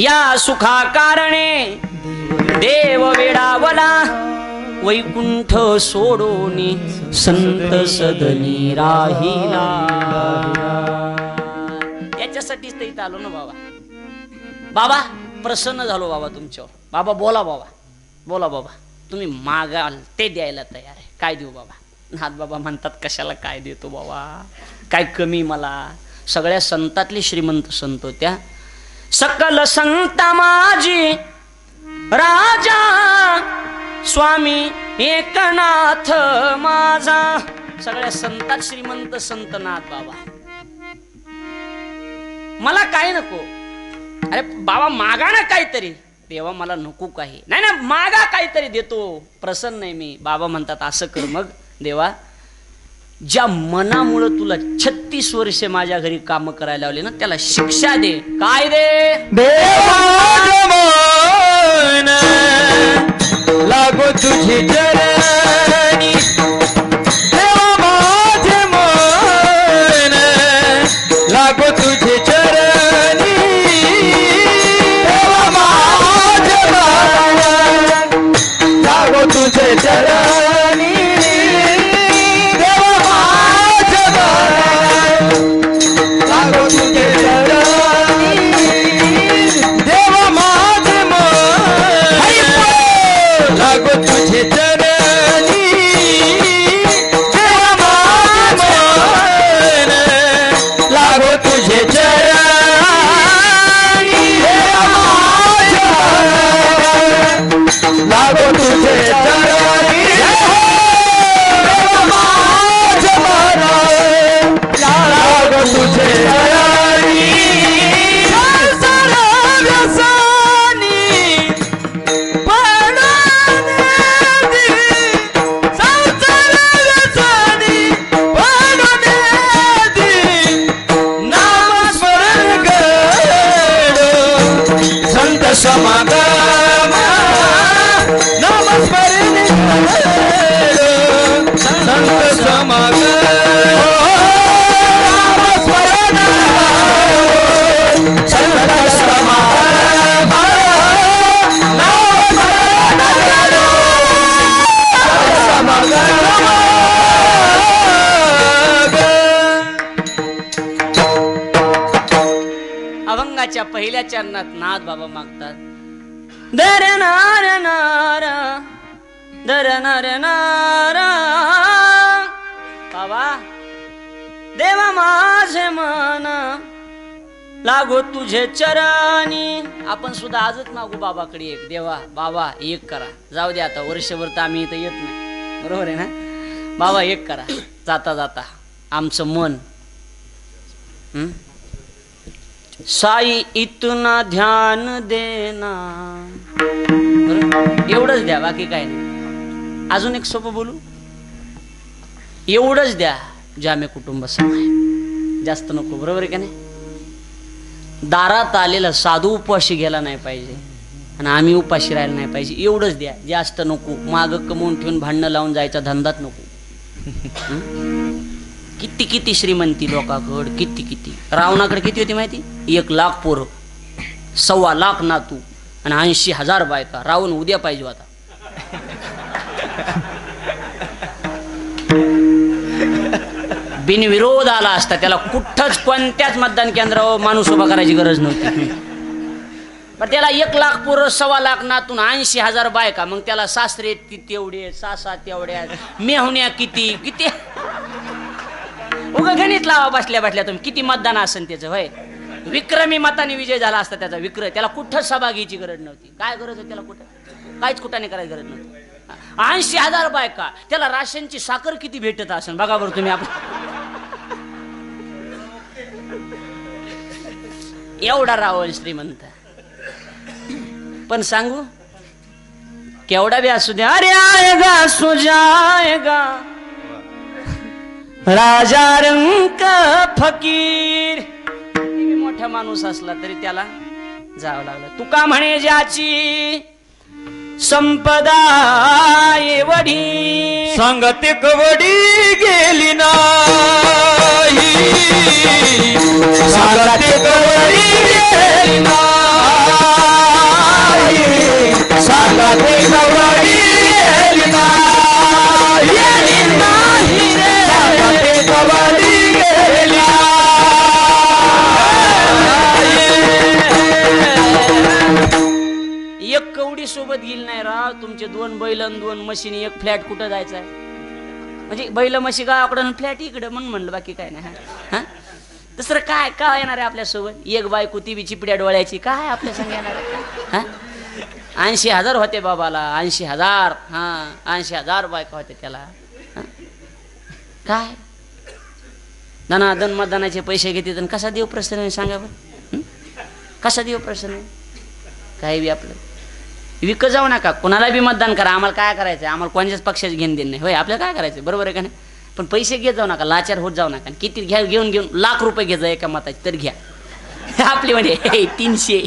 या सुखा कारणे देव वेडावला वैकुंठ सोडोनी संत सदनी राहिला. याच्यासाठीच तर इथं आलो ना बाबा. बाबा प्रसन्न झालो बाबा तुमच्यावर. बाबा बोला बाबा बोला बाबा तुम्ही मागाल ते द्यायला तयार आहे. काय देऊ बाबा. नाथ बाबा म्हणतात कशाला काय देतो बाबा काय कमी मला. सगळ्या संतातले श्रीमंत संत होत्या. सकल संता माझी राजा स्वामी एकनाथ माझा. सगळ्या संतात श्रीमंत संत नाथ बाबा. मला काय नको. अरे बाबा मागा ना काहीतरी. देवा मला नको काही नाही ना मागा काहीतरी देतो प्रसन्न आहे मी. बाबा म्हणतात असं कर मग देवा ज्या मनामुळं तुला 36 वर्ष माझ्या घरी काम करायला लावले ना त्याला शिक्षा दे. काय दे लागो तुझी चरणी देवा माझे मन लागो तुझे चरणी देवा माझे मन लागो तुझे चरणी देवा माझे मन लागो तुझे चरणी देवा माझे मन लागो तुझे चरणी देवा माझे मन लागो तुझे चरणी देवा माझे मन लागो तुझे चरणी देवा माझे मन लागो तुझे चरणी समागम नमस्मरण संत समागम नमस्मरण संत समागम अभंगाच्या पहिल्या चरणात नाथ बाबा मागतात दर नार नार दर नार नार. बाबा देवा माझे मन लागो तुझे चरणी. आपण सुद्धा आजच मागू बाबाकडे एक. देवा बाबा एक करा. जाऊ दे आता वर्षभर तर आम्ही इथं येत नाही बरोबर आहे ना. बाबा एक करा जाता जाता आमचं मन साई इतना ध्यान देना. बरं? एवढंच द्या, बाकी काय नाही. अजून एक सोपं बोलू, एवढंच द्या, जामे कुटुंब समाय, जास्त नको. बरोबर आहे का नाही? दारात आलेला साधू उपाशी गेला नाही पाहिजे आणि आम्ही उपाशी राहायला नाही पाहिजे. एवढंच द्या, जास्त नको. माग कमवून ठेवून भांडणं लावून जायचा धंदाच नको. किती किती श्रीमंती लोकांकडं, किती किती. रावणाकडे किती होती माहिती? 1 लाख पोरं, 1.25 लाख नातू आणि 80,000 बायका. रावण उद्या पाहिजे होता. बिनविरोध आला असता, त्याला कुठंच कोणत्याच मतदान केंद्रावर माणूस उभा करायची गरज नव्हती. पण त्याला 1 लाख पोरं, 1.25 लाख नातून 80,000 बायका. मग त्याला सासरे तेवढे, सासा तेवढ्या, मेहुण्या किती किती. उगा गणित लावा बसल्या बसल्या तुम्ही. किती मतदान असेल त्याचं? होय, विक्रमी मताने विजय झाला असता त्याचा. त्याला कुठं सभा घ्यायची गरज नव्हती. काय गरज होती त्याला? कुठं काहीच कुठाने करायची गरज नव्हती. 80,000 बायका. त्याला राशनची साखर किती भेटत असेल बघा बरं तुम्ही. एवढा रावण श्रीमंत. पण सांगू, केवढा बी असू द्या, अरे आएगा सो जाएगा राजा रंक फकीर. किती मोठा माणूस असला तरी त्याला जावं लागलं. तुका म्हणे ज्याची संपदा एवढी, सांगते कवडी गेली नाही, सांगते कवडी गेली नाही, सांगते कवडी गेली नाही रे, सांगते कवडी गेली नाही. एक कवडी सोबत गेली नाही राव. तुमचे 2 बैल आणि 2 म्हशी, 1 फ्लॅट कुठं जायचा आहे? म्हणजे बैल म्हशी गावाकडं, फ्लॅट इकडं, म्हणून म्हणलं, बाकी काय नाही. हा, दुसरं काय काय येणार आहे आपल्यासोबत? 1 बायको, ती बी चिपड्या डोळ्याची, काय आपल्या संग येणार आहे? 80,000 होते बाबाला, 80,000. हा, 80,000 बायका होते त्याला. काय दनादन मतदानाचे पैसे घेते आणि कसा देव प्रश्न आहे सांगा बरं? कसा देव प्रश्न आहे? काही बी आपलं विकत जाऊ नका, कोणाला बी मतदान करा. आम्हाला काय करायचं? आम्हाला कोणत्याच पक्षाचे घेणं देणं नाही. होय, आपल्याला काय करायचं? बरोबर आहे का नाही? पण पैसे घेत जाऊ नका, लाचार होत जाऊ नका. किती घ्या, घेऊन लाख रुपये घे जा एका मताचे, तर घ्या. आपले म्हणजे 300.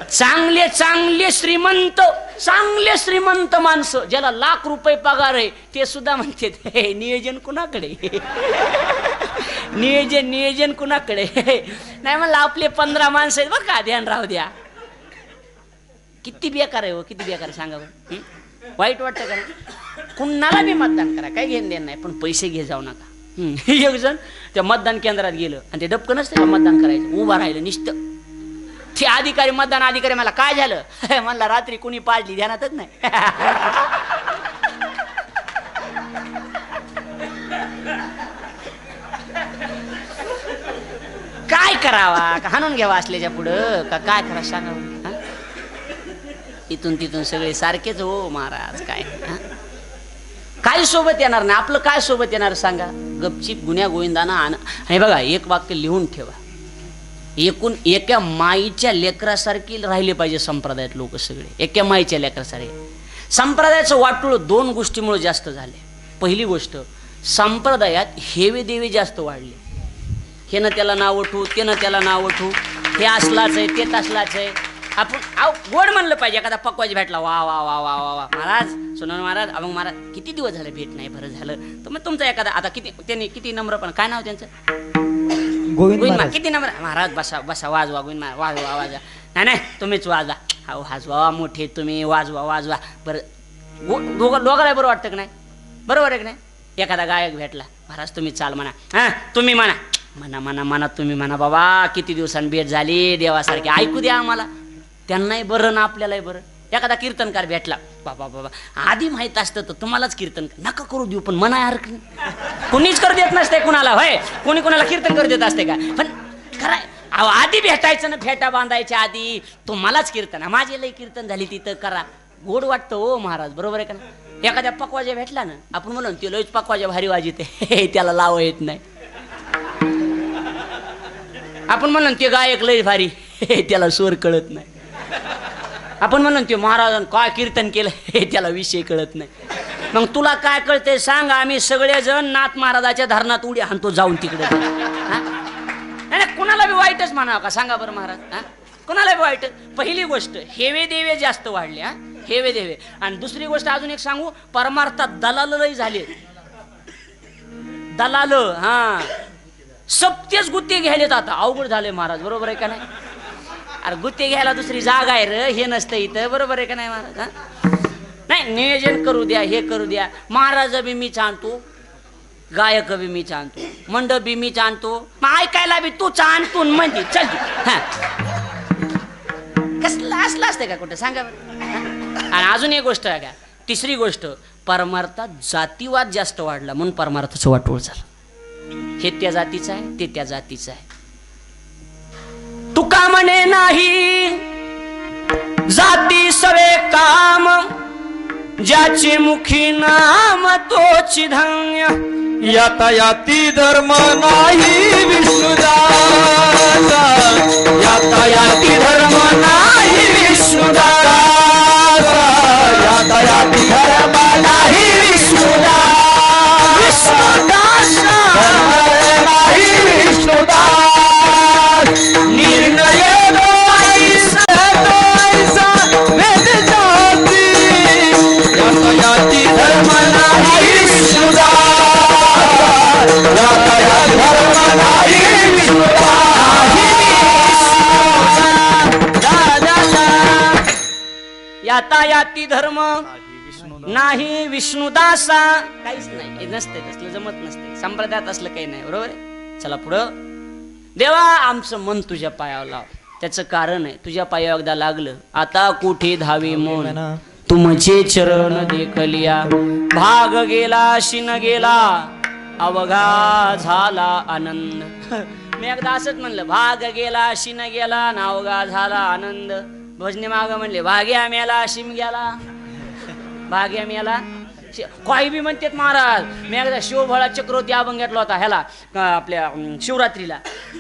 चांगले चांगले श्रीमंत, चांगले श्रीमंत माणसं, ज्याला लाख रुपये पगार आहे, ते सुद्धा म्हणते नियोजन कुणाकडे? नियोजन कुणाकडे? नाही म्हणलं, आपले 15 माणसं आहेत बरं का, ध्यान राहू द्या. किती बेकार आहे हो, किती बेकार सांगा बरं. वाईट वाटतं का नाही? कुणाला बी मतदान करा, काही घेणं देणं नाही, पण पैसे घे जाऊ नका. एक जण त्या मतदान केंद्रात गेलं आणि ते डबकं नसतं मतदान करायचं, उभा राहिलं नुसतं. ते अधिकारी, मतदान अधिकारी, मला काय झालं म्हणला, रात्री कुणी पाडली, ध्यानातच नाही. काय करावा? का हाणून घ्यावा असल्याच्या पुढं? का काय करा सांगा? इथून तिथून सगळे सारखेच हो महाराज. काय काय सोबत येणार नाही आपलं? काय सोबत येणार सांगा? गपचीप गुन्ह्या गोविंदाना आण. हे बघा, एक वाक्य लिहून ठेवा. एकूण एका माईच्या लेकरासारखी राहिले पाहिजे संप्रदायात लोक सगळे, एका माईच्या लेकरासारखे. संप्रदायाचं वाटोळ 2 गोष्टीमुळे जास्त झाले. पहिली गोष्ट, संप्रदायात हेवे देवे जास्त वाढले. हे ना त्याला नाव उठू, ते ना त्याला नाव उठू, हे असलाच आहे, ते तसलाच आहे. आपण गोड म्हणलं पाहिजे. एखादा पकवाज भेटला, वा वा वा वा वा वा महाराज, सोनवणे महाराज, अभंग महाराज, किती दिवस झाले भेट नाही, बरं झालं. तर मग तुमचा एखादा, आता किती त्यांनी किती नम्र, पण काय नाव त्यांचं? गोविंद. किती नम्र महाराज, बसा बसा, वाजवा गोविंद महाराज, वाजवा वाजवा. नाही नाही, तुम्हीच वाजवा. हा वाजवा, मोठे तुम्ही, वाजवा वाजवा. बरं, दोघाला बरं वाटतं की नाही? बरोबर आहे की नाही? एखादा गायक भेटला, महाराज तुम्ही चाल म्हणा, हां तुम्ही म्हणा, म्हणा म्हणा म्हणा, तुम्ही म्हणा बाबा, किती दिवसांनी भेट झाली, देवासारखी, ऐकू द्या आम्हाला. त्यांनाही बरं ना आपल्यालाही बरं. एखादा कीर्तनकार भेटला, बाबा बाबा आधी माहीत असतं तर तुम्हालाच कीर्तन नका करू देऊ, पण म्हणा यार, कुणीच करू देत नसते कुणाला. होय, कोणी कोणाला कीर्तन करू देत असते का? पण खरंय, आधी भेटायचं ना, फेटा बांधायच्या आधी तुम्हालाच कीर्तन, माझी लई कीर्तन झाली तिथं करा, गोड वाटतं हो महाराज. बरोबर आहे का ना? एखाद्या पकवाजा भेटला ना, आपण म्हणून ते लईच पकवाजा भारी वाजिते, त्याला लाव येत नाही. आपण म्हणलं ते गायक लय भारी त्याला स्वर कळत नाही. आपण म्हणलं ते महाराजांनी काय कीर्तन केलं हे त्याला विषय कळत नाही. मग तुला काय कळते सांग. आम्ही सगळेजण नाथ महाराजाच्या धरणात उडी हाणतो जाऊन तिकडे. नाही कुणाला बी वाईटच म्हणावं का सांगा बरं महाराज. कुणाला बी वाईट. पहिली गोष्ट हेवे देवे जास्त वाढले. हेवे देवे. आणि दुसरी गोष्ट अजून एक सांगू, परमार्थात दलालही झाले. दलाल सत्यच गुत्ते घ्यायलेत आता. अवघड झाले महाराज. बरोबर आहे का नाही. अरे गुत्ते घ्यायला दुसरी जागा आहे रे, हे नसतं इथं. बरोबर आहे का नाही महाराज. नाही नियोजन करू द्या, हे करू द्या. महाराज बी मी आणतो, गायक बी मी आणतो, मंडप बी मी आणतो, मग ऐकायला बी तू आणतो म्हणते चल. कसलं असलं असतं का कुठं सांगा बरं. आणि अजून एक गोष्ट आहे का, तिसरी गोष्ट, परमार्थात जातीवाद जास्त वाढला म्हणून परमार्थाचं वाटोळ झालं. हे त्या जातीचं आहे, ते त्या जातीचं आहे. तुका म्हणे नाही जाती सवे काम, ज्याचे मुखी नाम तोची धन्य. यातायाती धर्म नाही विष्णुदासा, यातायाती धर्म नाही विष्णुदासा, यातायाती धर्म नाही विष्णुदास, विष्णुदास नाही विष्णुदास. निर्णय यातायाती धर्म नाही विष्णुदास, यातायाती धर्म नाही विष्णुदास. यातायाती धर्म नाही विष्णुदासा. काहीच नाही, हे नसते, तसलं जमत नसते. संप्रदायात असलं काही नाही. बरोबर आहे. चला पुढं. देवा आमचं मन तुझ्या पायावर लाव. त्याचं कारण आहे, तुझ्या पायावर एकदा लागलं आता कुठे धावे मन. तुमचे चरण देखलिया, भाग गेला शिन गेला, अवघा झाला आनंद. मी एकदा असंच म्हणलं, भाग गेला शिन गेला ना अवघा झाला आनंद. भजने माग म्हणले, भाग्या मेला शिम गेला, भाग्या मेला. काही बी म्हणतात महाराज. मी एकदा शिवभोळा चक्रवर्ती अभंग घेतला होता ह्याला आपल्या शिवरात्रीला.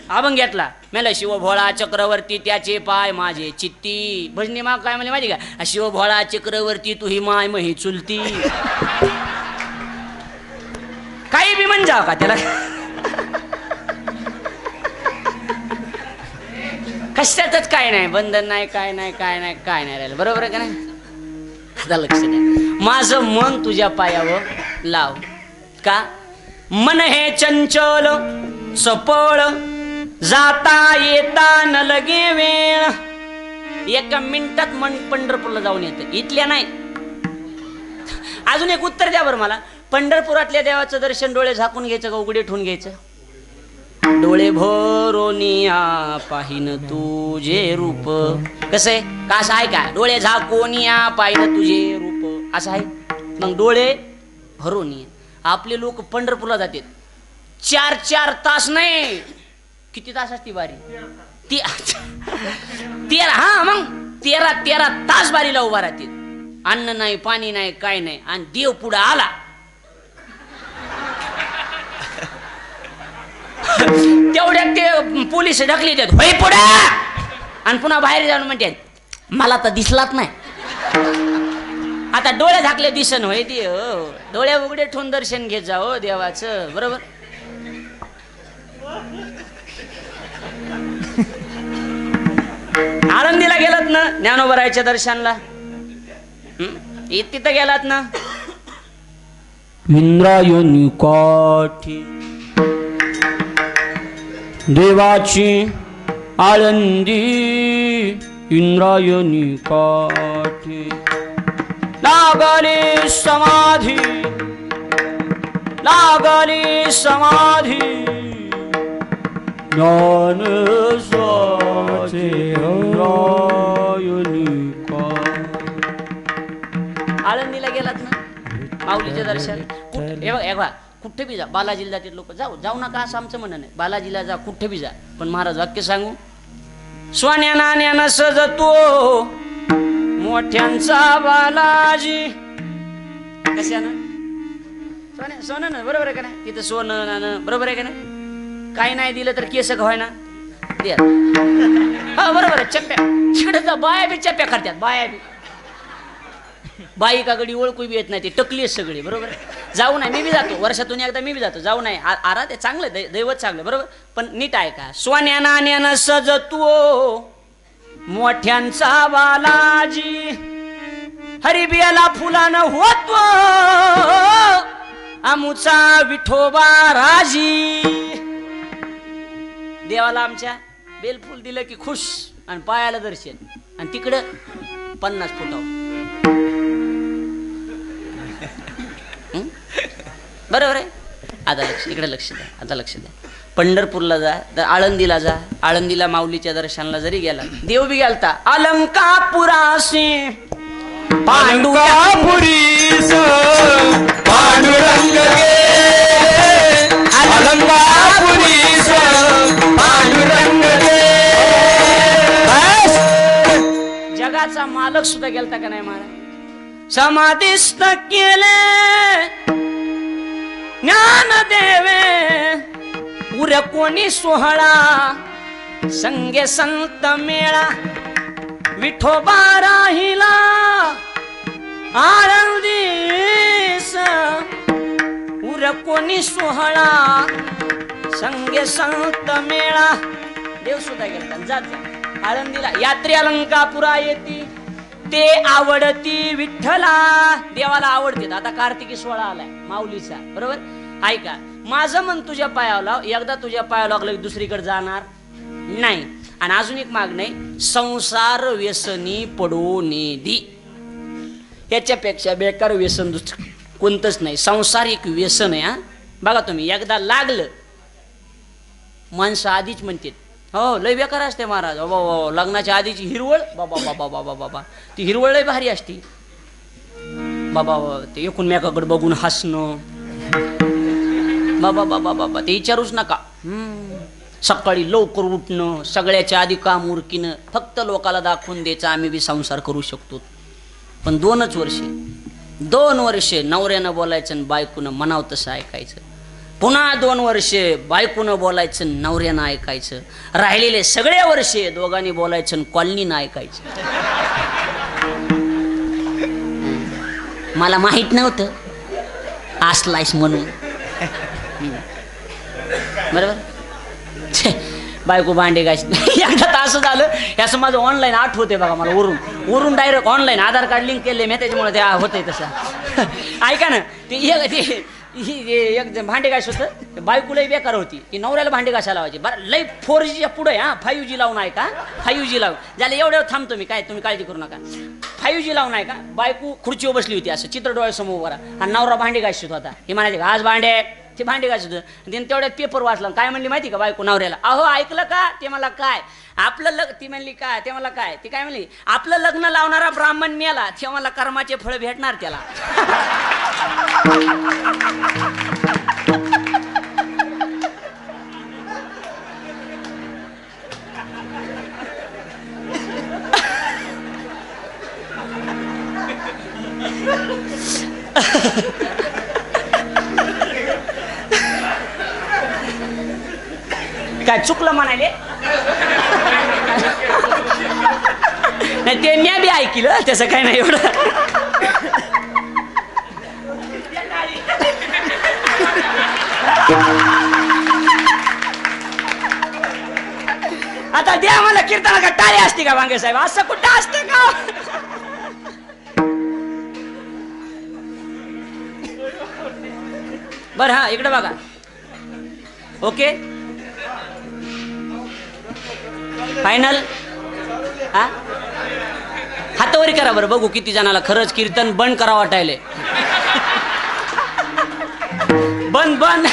अभंग घेतला, मेला शिवभोळा चक्रवर्ती त्याचे पाय माझे चित्ती. भजनी माग काय म्हणले माहिती का, शिवभोळा चक्रवर्ती तू ही माय मही चुलती. काही बी म्हण जाव का त्याला. कशातच काय नाही, बंधन नाही, काय नाही, काय नाही, काय नाही राहिलं. बरोबर आहे का नाही. आता लक्ष द्या, माझं मन तुझ्या पायावर लाव. का मन हे चंचल सपळ, जाता येता न लगे वेळ. एका मिनिटात मन पंढरपूरला जाऊन येतं, इथल्या नाही. अजून एक उत्तर द्या बरं मला. पंढरपुरातल्या देवाचं दर्शन डोळे झाकून घ्यायचं का उघडे ठेवून घ्यायचं. डोळे भरोनिया पाहिन तुझे रूप. कसं आहे का, असं आहे का, डोळे झाकोनिया पाहिन तुझे रूप असं आहे. मग डोळे भरोनिया. आपले लोक पंढरपूरला जातात 4-4 तास नाही, किती तास असती बारी, 13 मग 13 तास बारीला उभा राहतील. अन्न नाही, पाणी नाही, काय नाही. आणि देव पुढे आला तेवढ्यात ते पोलीस ढकली देत, होय पुढे. आणि पुन्हा बाहेर जाऊन म्हणतात, मला तर दिसलाच नाही. आता डोळे झाकले दिसन, होय देव. डोळे उघडे ठेवून दर्शन घेत जा हो देवाचं. बरोबर. आळंदीला गेलात ना ज्ञानोबरायच्या दर्शनला, तिथं गेलात ना, इंद्रायणी काठी देवाची आळंदी, इंद्रायणी काठी लागले समाधी, लागले समाधी, ज्ञान साचे इंद्रायणी काठी. आळंदीला गेलात ना माऊलीचे दर्शन. हे बघा कुठे बी जा, बालाजीला जाते लोक, जाऊ नका असं आमचं म्हणणं नाही. बालाजीला जा, कुठे बी जा. पण महाराज वाक्य सांगू, सोन्या नाण्यानं सजतो मोठ्यांचा बालाजी. कशानं? सोनं ना. बरोबर आहे का नाही. तिथं सोनं नाणं. बरोबर आहे का नाही. काही नाही दिलं तर केस घ्वाय ना. दे हा बरोबर आहे. चप्प्या तिकडे जा, बाया बी चप्प्या करतात, बाया बी. बाई का गडी ओळखू बी येत नाही, ती टकली आहेत सगळी. बरोबर जाऊ नाही, मी बी जातो वर्षातून एकदा, मी बी जातो. जाऊ नाही आरा ते चांगलं दैवत चांगलं. बरोबर पण नीट आहे का. सोन्या नाण्यानं सजतो मोठ्यांचा बालाजी, हरिबियाला फुलानं होतो आमुचा विठोबा राजी. देवाला आमच्या बेलफूल दिलं की खुश, आणि पायाला दर्शन, आणि तिकडं 50 फुटाव. बरोबर आहे. आता इकडे लक्ष द्या, आता लक्ष द्या. पंढरपूरला जा, तर आळंदीला जा. आळंदीला माऊलीच्या दर्शनाला जरी गेला, देव बी गेलता अलंकापुराशी अलंकापुरीस पांडुरंग गे, अलंकापुरीस पांडुरंग गे. जगाचा मालक सुद्धा गेलता का नाही महाराज. समाधिस्थ केले ज्ञान देवे उर कोणी सोहळा, संगे संत मेळा विठोबा राहिला आळंदीस. उर कोणी सोहळा संगे संत मेळा. देव सुद्धा गेलता. जात जा आळंदीला. यात्री अलंकापुरा येती ते आवडती विठ्ठला. देवाला आवडते. आता कार्तिकी सोहळा आलाय माऊलीचा. बरोबर ऐका, माझं मन तुझ्या पायावर लाव. एकदा तुझ्या पायावर लागलं की दुसरीकडे जाणार नाही. आणि अजून एक माग नाही, संसार व्यसनी पडू नेदी. याच्यापेक्षा बेकार व्यसन दुसरं कोणतंच नाही. संसार एक व्यसन आहे. हा बघा तुम्ही, एकदा लागलं माणसं आधीच म्हणते हो लय बेकार असते महाराज. बाबा लग्नाच्या आधीची हिरवळ, बाबा बाबा बाबा बाबा ती हिरवळ लय भारी असते. बाबा ते एकूणमेकाकडे बघून हसणं, बाबा बाबा बाबा ते विचारूच नका. सकाळी लवकर उठणं, सगळ्याच्या आधी काम उरकीनं, फक्त लोकाला दाखवून द्यायचं आम्ही बी संसार करू शकतो. पण 2 वर्षे नवऱ्यानं बोलायचं आणि बायकोनं म्हणावं तसं ऐकायचं. पुन्हा 2 वर्षे बायकोनं बोलायचं, नवऱ्यानं ऐकायचं. राहिलेले सगळे वर्षे दोघांनी बोलायचं आणि कॉलनीनं ऐकायचं. मला माहित नव्हतं असलायस म्हणून. बरोबर. बायको भांडे घास. एकदा तर असं झालं, याचं माझं ऑनलाईन आठवते बघा मला. वरून डायरेक्ट ऑनलाईन आधार कार्ड लिंक केले मी, त्याच्यामुळे ते होतंय तसं. ऐका ना, ते एक भांडे घास होतं. बायकोलाही बेकार होती की नवऱ्याला भांडे घासायला लावायचे. बरं लई 4G पुढे. 5G लावून आहे का, 5G लावून झालं. एवढं थांबतो मी, काय तुम्ही काळजी करू नका. 5G लावून आहे का. बायको खुर्चीवर बसली होती असं चित्र डोळ्यासमोर उभा, आणि नवरा भांडे घासत होता. हे म्हणायचे आज भांडे, ते भांडे घासत होतं. त्याने तेवढ्यात पेपर वाचला. काय म्हणली माहिती का बायको नवऱ्याला, अहो ऐकलं का. ते मला काय आपलं ती म्हणली काय, ते मला काय. ती काय म्हणली, आपलं लग्न लावणारा ब्राह्मण मेला, ते मला कर्माचे फळ भेटणार त्याला. काय चुकलं म्हणाले. नाही ते मी बी ऐकलं, त्याचं काय नाही एवढं. आता द्या मला कीर्तना का टाळी असते का वांगे साहेब, असं कुठं असते का. बर हा इकडे बघा. Okay final. हा हातावरी करा बरं, बघू किती जणाला खरंच कीर्तन बंद करा वाटायले. बंद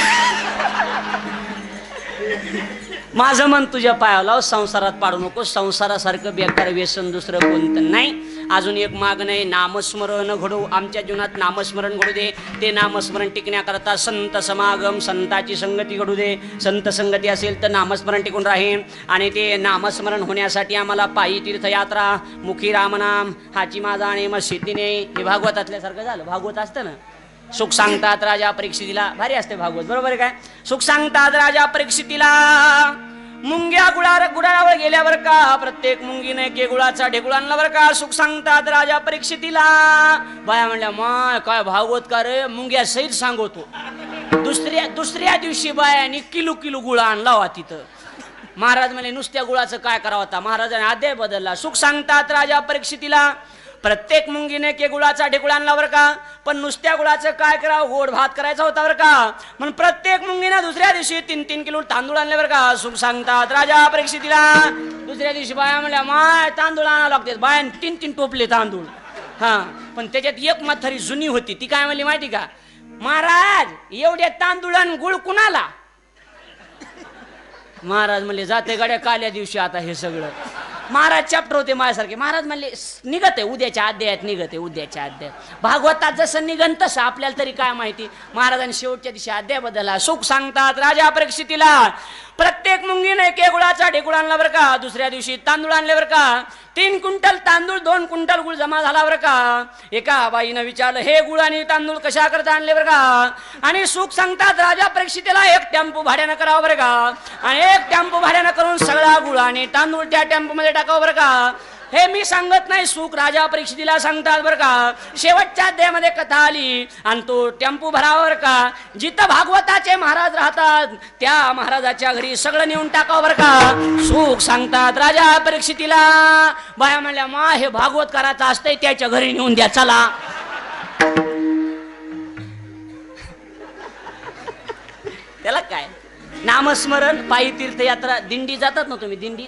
माझं मन तुझ्या पायावर लाव. संसारात पाडू नको. संसारासारखं बेकार व्यसन दुसरं कोणतं नाही. अजून एक मागणं आहे, नामस्मरण घडू. आमच्या जीवनात नामस्मरण घडू दे. ते नामस्मरण टिकण्याकरता संत समागम, संताची संगती घडू दे. संत संगती असेल तर नामस्मरण टिकून राहील. आणि ते नामस्मरण होण्यासाठी आम्हाला पायी तीर्थयात्रा, मुखी रामनाम, हाची माझा आणि मग सिद्धीने. हे भागवतातल्यासारखं झालं. भागवत असतं ना, सुख सांगतात राजा परीक्षितीला. भारी असते भागवत. बरोबर आहे काय. सुख सांगतात राजा परीक्षितीला, मुंग्या गुडाळावर गेल्यावर का प्रत्येक मुंगीने के गुळाचा ढेकुळ आणला बर का. सुख सांगतात राजा परीक्षितीला. बाया म्हणल्या माय काय भागवत का रे, मुंग्या सहित सांगतो. दुसऱ्या दिवशी बायानी किलो किलो गुळ आणला होता तिथं. महाराज म्हणले नुसत्या गुळाचं काय करावं होता. महाराजांनी अध्याय बदलला. सुख सांगतात राजा परीक्षितीला. प्रत्येक मुंगीने के गुळाचा ढेकुळ आणला बरं का, पण नुसत्या गुळाचं काय करावं, गोड भात करायचा होता बरं का. म्हणून प्रत्येक मुंगीने दुसऱ्या दिवशी 3-3 किलो तांदूळ आणले बरं का. सुख सांगतात राजा परीक्षितीला. दुसऱ्या दिवशी बाया म्हणल्या माय तांदूळ आणावं लागते. बायान 3-3 टोपले तांदूळ. हा, पण त्याच्यात एक माथारी जुनी होती. ती काय म्हणली माहिती का, महाराज एवढे तांदूळ आणि गुळ कुणाला. महाराज म्हणले जाते गाड्या काल्या दिवशी आता हे सगळं. महाराज चॅप्टर होते माझ्यासारखे. महाराज म्हणले निघत आहे उद्याच्या अध्यायात, निघत आहे उद्याच्या अध्यायात. भागवतात जसं निघन तसं आपल्याला तरी काय माहिती. महाराजांनी शेवटच्या दिवशी अध्याय बदलला. सुख सांगतात राजा परीक्षितीला. प्रत्येक मुंगीने के गुळाचा ढेकुळ आणला बरं का. दुसऱ्या दिवशी तांदूळ आणले बरं का. 3 क्विंटल तांदूळ 2 क्विंटल गुळ जमा झाला बरं का. एका बाईनं विचारलं हे गुळ आणि तांदूळ कशा करता आणले बरं का. आणि सुख सांगतात राजा परीक्षितीला 1 टेम्पो भाड्यानं करावं बरं का. आणि 1 टेम्पो भाड्यानं करून सगळा गुळ आणि तांदूळ त्या टेम्पो मध्ये टाकावं बरं का. हे मी सांगत नाही, सुख राजा परीक्षितीला सांगतात बरं का. शेवटच्या अध्यायामध्ये कथा आली आणि तो टेम्पो भरावा बरं का. जिथं भागवताचे महाराज राहतात त्या महाराजाच्या घरी सगळं नेऊन टाकावं बरं का. सुख सांगतात राजा परीक्षितीला. बाया म्हणल्या मा हे भागवत करायचं असतंय त्याच्या घरी नेऊन द्या चला. त्याला काय नामस्मरण, पायी तीर्थयात्रा, दिंडी जातात ना तुम्ही.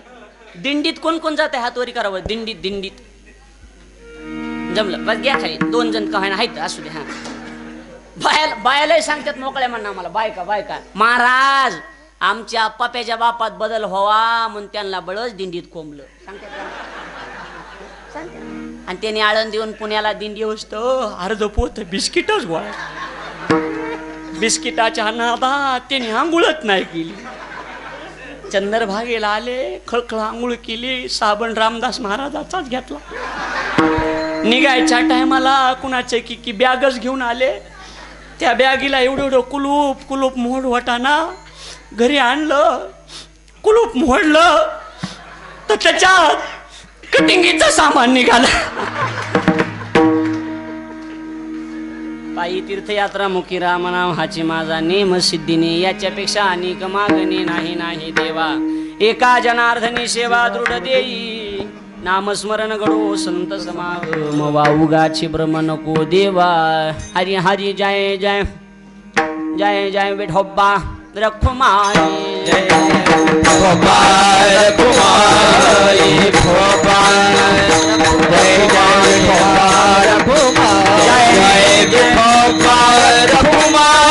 दिंडीत कोण कोण जाते हात वरी करावं. दिंडीत जमलं बस घ्या खाली. 2 जण का आहेत असू दे. हा बायालाही सांगतात मोकळ्या म्हणणं आम्हाला बायका महाराज आमच्या पप्याच्या बापात बदल व्हावा म्हणून त्यांना बळच दिंडीत कोंबलं सांगतात. आणि त्याने आळंद देऊन पुण्याला दिंडी होतो अर्ध पोत बिस्किटच गोळा. बिस्किटाच्या नादात त्याने आंघोळच नाही केली. चंद्रभागेला आले, खळखळ आंघोळ केली, साबण रामदास महाराजाचाच घेतला. निघायच्या टायमाला कुणाचे की बॅगच घेऊन आले. त्या बॅगीला एवढं कुलूप मोड वाटाना. घरी आणलं, कुलूप मोडलं तर त्याच्यात कटिंगीचं सामान निघालं. पायी तीर्थयात्रा मुखी राम नाम हाची माझा नेम सिद्धीने. याच्यापेक्षा अनेक मागणे नाही देवा. एका जनार्दनी सेवा दृढ देई. नामस्मरण घडो संत समागम वाउगाची भ्रम नको देवा. हरी हरी जय जय जय जय विठोबा रखुमाई. जय गोपाल कुमारी गोपाल जय जय गोपाल कुमार जय गोपाल कुमार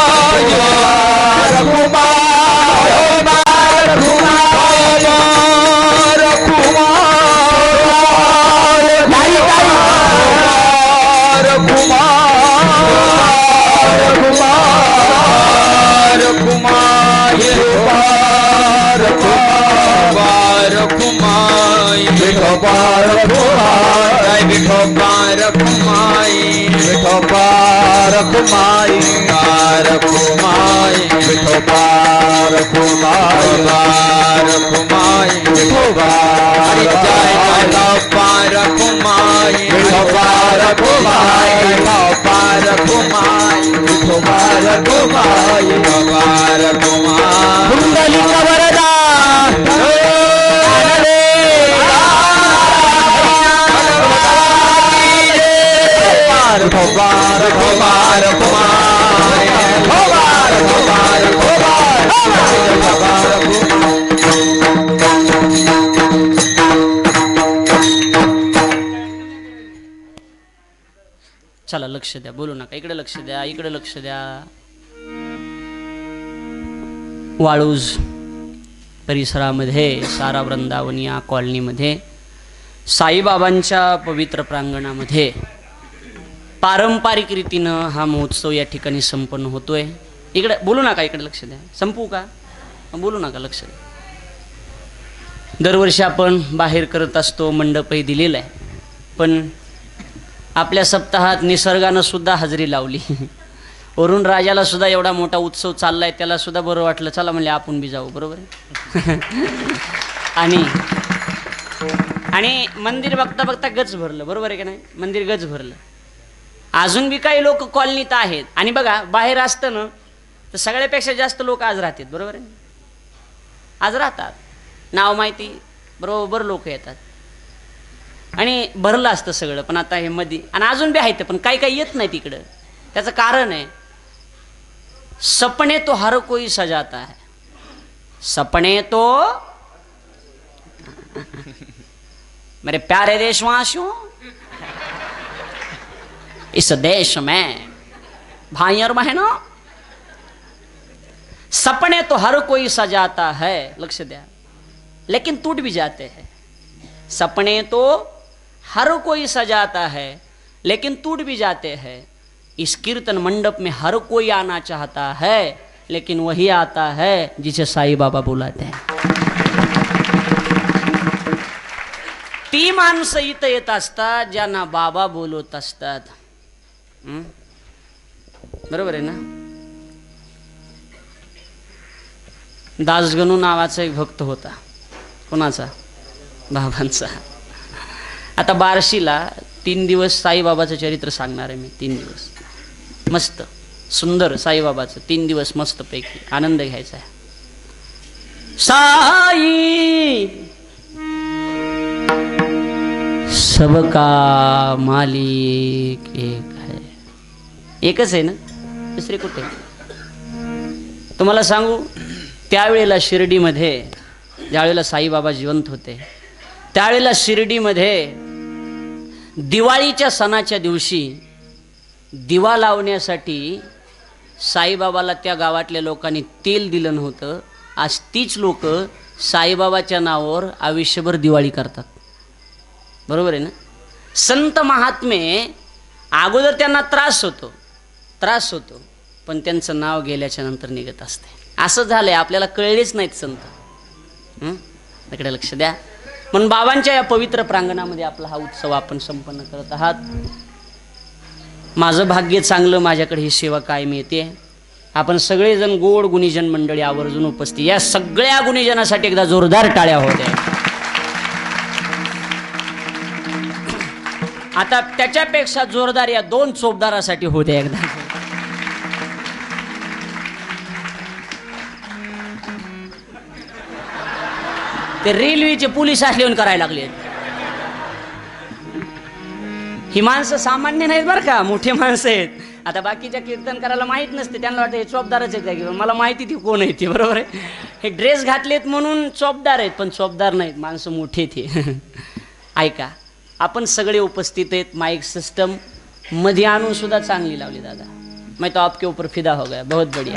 चला लक्ष द्या, बोलू नका. इकडे लक्ष द्या, इकडे लक्ष द्या. वाळूज परिसरामध्ये सारा वृंदावन या कॉलनीमध्ये साईबाबांच्या पवित्र प्रांगणामध्ये पारंपरिक रीतीनं हा महोत्सव या ठिकाणी संपन्न होतोय. इकडे बोलू नका, इकडे लक्ष द्या. संपू का? बोलू नका, लक्ष द्या. दरवर्षी आपण बाहेर करत असतो, मंडपही दिलेला आहे, पण आपल्या सप्ताहात निसर्गानं सुद्धा हजेरी लावली. वरून राजाला सुद्धा एवढा मोठा उत्सव चाललाय, त्याला सुद्धा बरं वाटलं, चला म्हणले आपण बी जाऊ, बरोबर आहे. आणि मंदिर बघता बघता गच भरलं, बरोबर आहे की नाही, मंदिर गच भरलं. अजून बी काही लोक कॉलनीत आहेत. आणि बघा बाहेर असतं ना तर सगळ्यापेक्षा जास्त लोक आज राहतात, बरोबर आहे, आज राहतात, नाव माहिती, बरोबर लोक येतात आणि भरलं असतं सगळं. पण आता हे मध्ये आणि अजून बी आहेत, पण काही काही येत नाही तिकडं. त्याचं कारण आहे, सपने तो हर कोई सजाता है, सपने तो मेरे प्यारे देशवासियों, इस देश में भाई और बहनों, सपने तो हर कोई सजाता है, लक्ष्य द्या, लेकिन टूट भी जाते हैं. सपने तो हर कोई सजाता है लेकिन टूट भी जाते हैं. इस कीर्तन मंडप में हर कोई आना चाहता है लेकिन वही आता है जिसे साईं बाबा बुलाते हैं. ती माणसं इथं येत असतात ज्यांना बाबा बोलवत असतात. बरोबर आहे ना. दासगणू नावाचा एक भक्त होता. कोणाचा? बाबांचा. आता बार्शीला 3 दिवस साईबाबाचं चरित्र सांगणार आहे मी. 3 दिवस मस्त सुंदर साईबाबाचं 3 दिवस मस्त पैकी आनंद घ्यायचा आहे. साई सबका मालिक एक है. एकच आहे ना, दुसरे कुठे? तुम्हाला सांगू, त्यावेळेला शिर्डीमध्ये ज्यावेळेला साईबाबा जिवंत होते त्यावेळेला शिर्डीमध्ये दिवाळीच्या सणाच्या दिवशी दिवा लावण्यासाठी साईबाबाला त्या गावातल्या लोकांनी तेल दिलं नव्हतं. आज तीच लोक साईबाबाच्या नावावर आयुष्यभर दिवाळी करतात. बरोबर आहे ना. संत महात्मे अगोदर त्यांना त्रास होतो पण त्यांचं नाव गेल्याच्या नंतर निघत असते. असं झालंय, आपल्याला कळलेच नाहीत संत. इकडे लक्ष द्या. म्हणून बाबांच्या या पवित्र प्रांगणामध्ये आपला हा उत्सव आपण संपन्न करत आहात. माझं भाग्य चांगलं, माझ्याकडे ही सेवा कायम येते. आपण सगळेजण गोड गुणीजन मंडळी आवर्जून उपस्थित. या सगळ्या गुणीजनासाठी एकदा जोरदार टाळ्या होत्या. आता त्याच्यापेक्षा जोरदार या 2 चोपदारासाठी होते एकदा. ते रेल्वेचे पोलीस असले करायला लागले. ही माणसं सामान्य नाहीत बरं का, मोठी माणसं आहेत. आता बाकीच्या कीर्तन करायला माहीत नसते, त्यांना वाटतं हे चोपदारच आहेत का. मला माहिती ती कोण आहे ती, बरोबर आहे. हे ड्रेस घातलेत म्हणून चोपदार आहेत, पण चोपदार नाहीत, माणसं मोठी ती. ऐका, आपण सगळे उपस्थित आहेत. माइक सिस्टम मध्ये आणून सुद्धा चांगली लावली दादा. मैं तो आपके ऊपर फिदा हो गया, बहुत बढ़िया.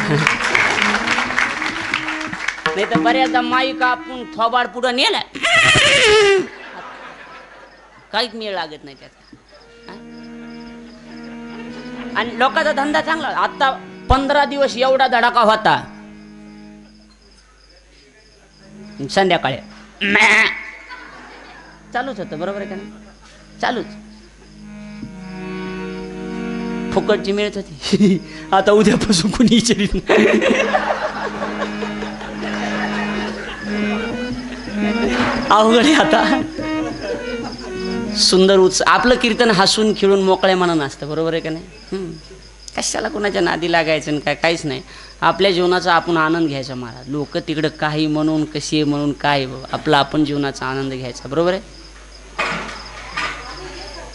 नाही तर बऱ्याचदा माईक आपण थोबाड पुढं नेला काहीच मेळ लागत नाही त्याचा. आणि लोकांचा धंदा चांगला. आता 15 दिवस एवढा धडाका होता, संध्याकाळी चालूच होतं. बरोबर आहे का नाही? चालूच फुकटची मिळत होती. आता उद्यापासून कुणी विचारित अवघड आहे. आता सुंदर उत्सव. आपलं कीर्तन हसून खेळून मोकळ्या मनानं असतं. बरोबर आहे का नाही? कशाला कोणाच्या नादी लागायचं काय, काहीच नाही. आपल्या जीवनाचा आपण आनंद घ्यायचा महाराज. लोक तिकडं काही म्हणून कशी म्हणून काय, आपला आपण जीवनाचा आनंद घ्यायचा. बरोबर आहे.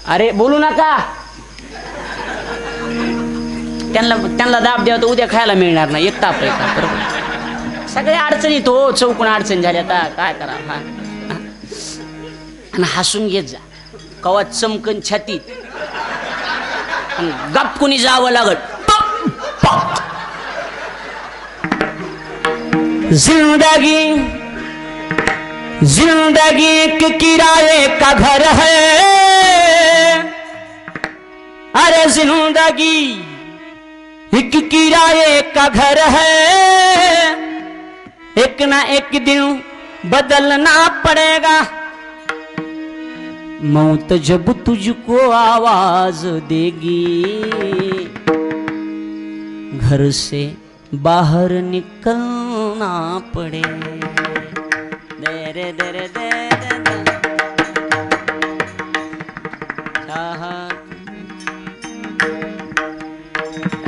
अरे बोलू नका, त्यांना दाब द्यावा तर उद्या खायला मिळणार नाही. एक ताप आहे का? बरोबर. सगळ्या अडचणी तो चौकून अडचण झाली. आता काय करा. आणि हसून घेत जा. कवा चमकन छातीत गप कुणी जावं लागत. जिंदगी एक किराए का घर है. अरे जिंदगी एक किराए का घर है. एक ना एक दिन बदलना पड़ेगा. मौत जब तुझको आवाज देगी घर से बाहर निकलना पड़े। दे रे दे रे दे दे दे। आहा।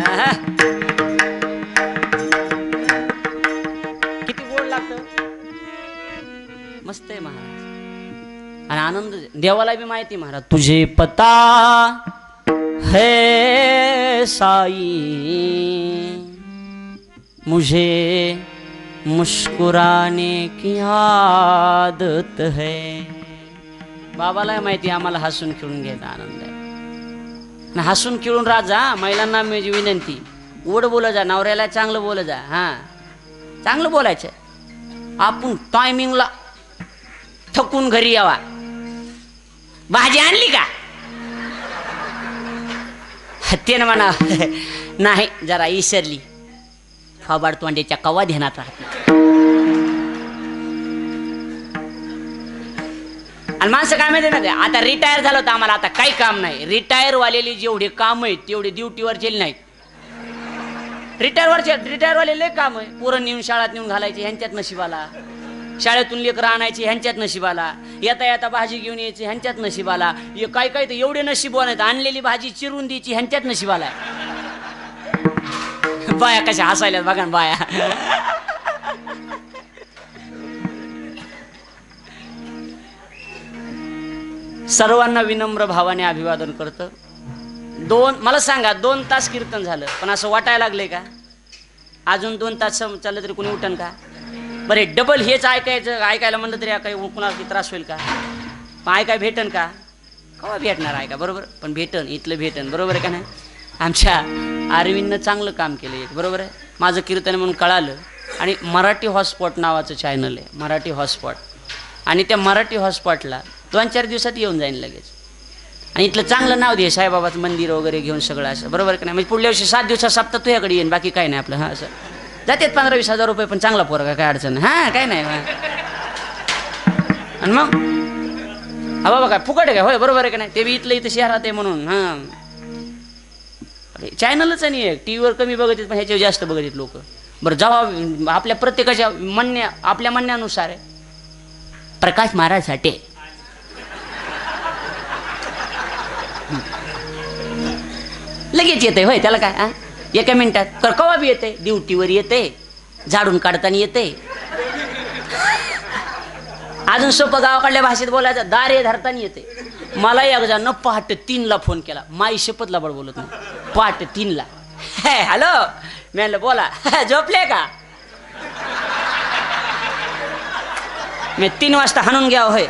आहा। किती गोड लागतं, मस्त आहे महाराज. आणि आनंद देवाला बी माहिती महाराज. तुझे पता है साई मुझे मुस्कुराने की आदत है. बाबाला माहिती आम्हाला हसून खेळून घ्यायचा आनंद आहे. आणि हसून खेळून राजा. महिलांना माझी विनंती, उड बोला जा, नवऱ्याला चांगलं बोला जा. हा, चांगलं बोलायचं. आपण टायमिंगला थकून घरी यावा. भाजी आणली का हत्तीनं म्हणा नाही जरा इसरली. फाबाड तोंड्याच्या कवा ध्यानात राहत नाही. आणि माणसं काय माहिती ना, आता रिटायर झालं तर आम्हाला आता काही काम नाही. रिटायर वालेली जेवढे काम आहेत तेवढे ड्युटीवरचे नाहीत. रिटायर वालेले काम आहे. पोरं नेऊन शाळेत नेऊन घालायचे ह्यांच्यात नशिबाला. शाळेतून लेकरं आणायची ह्यांच्यात नशिबाला. येता येता भाजी घेऊन यायची ह्यांच्यात नशिबाला. काय काय तर एवढे नशिबवान आहेत. आणलेली भाजी चिरून द्यायची ह्यांच्यात नशिबाला. बाया कशा हसायला बघा ना बाया. सर्वांना विनम्र भावाने अभिवादन करतं. मला सांगा 2 तास कीर्तन झालं पण असं वाटायला लागले का अजून 2 तास चाललं तरी कोणी उठन का? बरे डबल हेच ऐकायला म्हणलं तरी काही कुणाला त्रास होईल का? ऐकाय भेटन का? केव्हा भेटणार ऐका बरोबर. पण भेटन, इथलं भेटन बरोबर आहे का नाही. आमच्या अरविंदनं चांगलं काम केलं बरोबर आहे. माझं कीर्तन म्हणून कळालं. आणि मराठी हॉटस्पॉट नावाचं चॅनल आहे, मराठी हॉटस्पॉट. आणि त्या मराठी हॉटस्पॉटला 2-4 दिवसात येऊन जाईन लगेच. आणि इथलं चांगलं नाव दे, साईबाबाचं मंदिर वगैरे घेऊन सगळं असं बरोबर आहे का नाही. म्हणजे पुढल्या वर्षी 7 दिवसात सप्ताह तुझ्याकडे येईन, बाकी काय नाही आपलं. हां असं जातात 15-20 हजार रुपये, पण चांगला पोरगा काय अडचण नाही. हां काय नाही. आणि मग हा बाबा काय फुकट आहे का? होय बरोबर आहे का नाही. ते बी इथलं इथं शहरात आहे म्हणून. हां चॅनलच नाही आहे. टी व्हीवर कमी बघत आहेत पण ह्याच्यावर जास्त बघत आहेत लोक. बरं जेव्हा आपल्या प्रत्येकाच्या आपल्या म्हणण्यानुसार आहे. प्रकाश महाराज साठे लगेच येते होय त्याला काय. एका मिनिटात कवा बी येते. ड्युटीवर येते, झाडून काढताना येते. अजून सोपं गावाकडल्या भाषेत बोलायचं दारे धरताना येते. मला एकदा न पहाटे 3ला फोन केला. माई शपथला बड बोलत नाही. पहाटे 3ला हॅलो मी म्हणलं बोला झोपले का? मी 3 वाजता हाणून घ्या होय.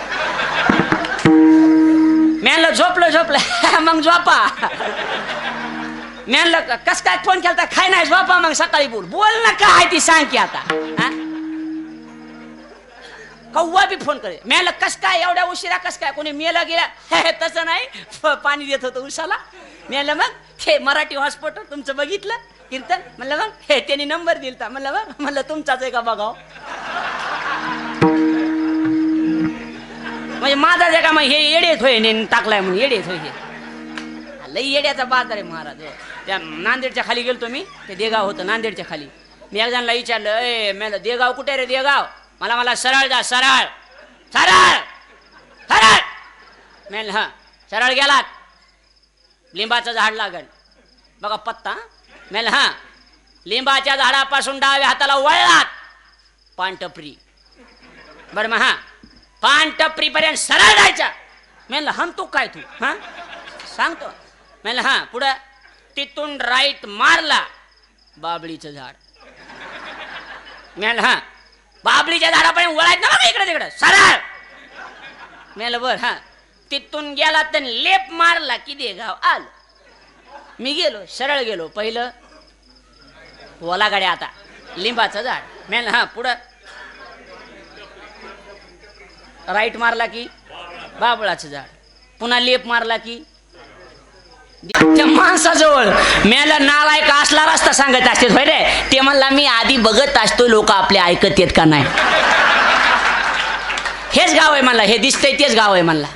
मी म्हणलं झोपलं मग झोपा. मी म्हणलं कस काय फोन केला? काय नाही झोपा मग सकाळी बोल ना काय ती सांग की आता. कव्वा बी फोन करे. मी म्हणलं कस काय एवढ्या उशिरा कस काय कोणी मेला गेला? तसं नाही पाणी देत होतं उसाला. मी म्हणलं मग हे मराठी हॉटस्पॉट तुमचं बघितलं कीर्तन. म्हणलं मग हे त्यांनी नंबर दिलता. म्हणलं तुमचाच आहे का बघाव. म्हणजे माझाच आहे का मग हे येडेच होय टाकलाय म्हणून येडेच होय. हे लई येड्याचा बाजार आहे महाराज. त्या नांदेडच्या खाली गेलतो मी. ते देगाव होतं नांदेडच्या खाली. मी एक जणांना विचारलं ए मला देगाव कुठे रे देगाव? मला सरळ जा सरळ सरळ सरळ. म्हणलं हां सरळ गेलात लिंबाचं झाड लागल बघा पत्ता. म्हणलं हां लिंबाच्या झाडापासून डाव्या हाताला वळलात पानटपरी. बरं मग हां पानटपरी पर्यंत सरळ जायचा. म्हणलं हम तू काय तू हां सांगतो. म्हणलं हां पुढं तिथून राईट मारला बाबळीचं झाड. म्हणलं हां बाबळीच्या झाडापर्यंत वळायचं ना बघा इकडे तिकडे सरळ. म्हणलं बरं हां तिथून गेला तर लेप मारला की देगाव आल. मी गेलो सरळ गेलो. पहिलं ओला गाड्या आता लिंबाचं झाड. म्हणलं हां पुढं राईट मारला की बाबळाचं झाड. पुन्हा लेप मारला की त्या माणसाजवळ मेला नालायक असला रस्ता सांगत असते होय रे. ते म्हणला मी आधी बघत असतो लोक आपले ऐकत येत का नाही. हेच गाव आहे म्हणला, हे दिसतंय तेच गाव आहे म्हणला.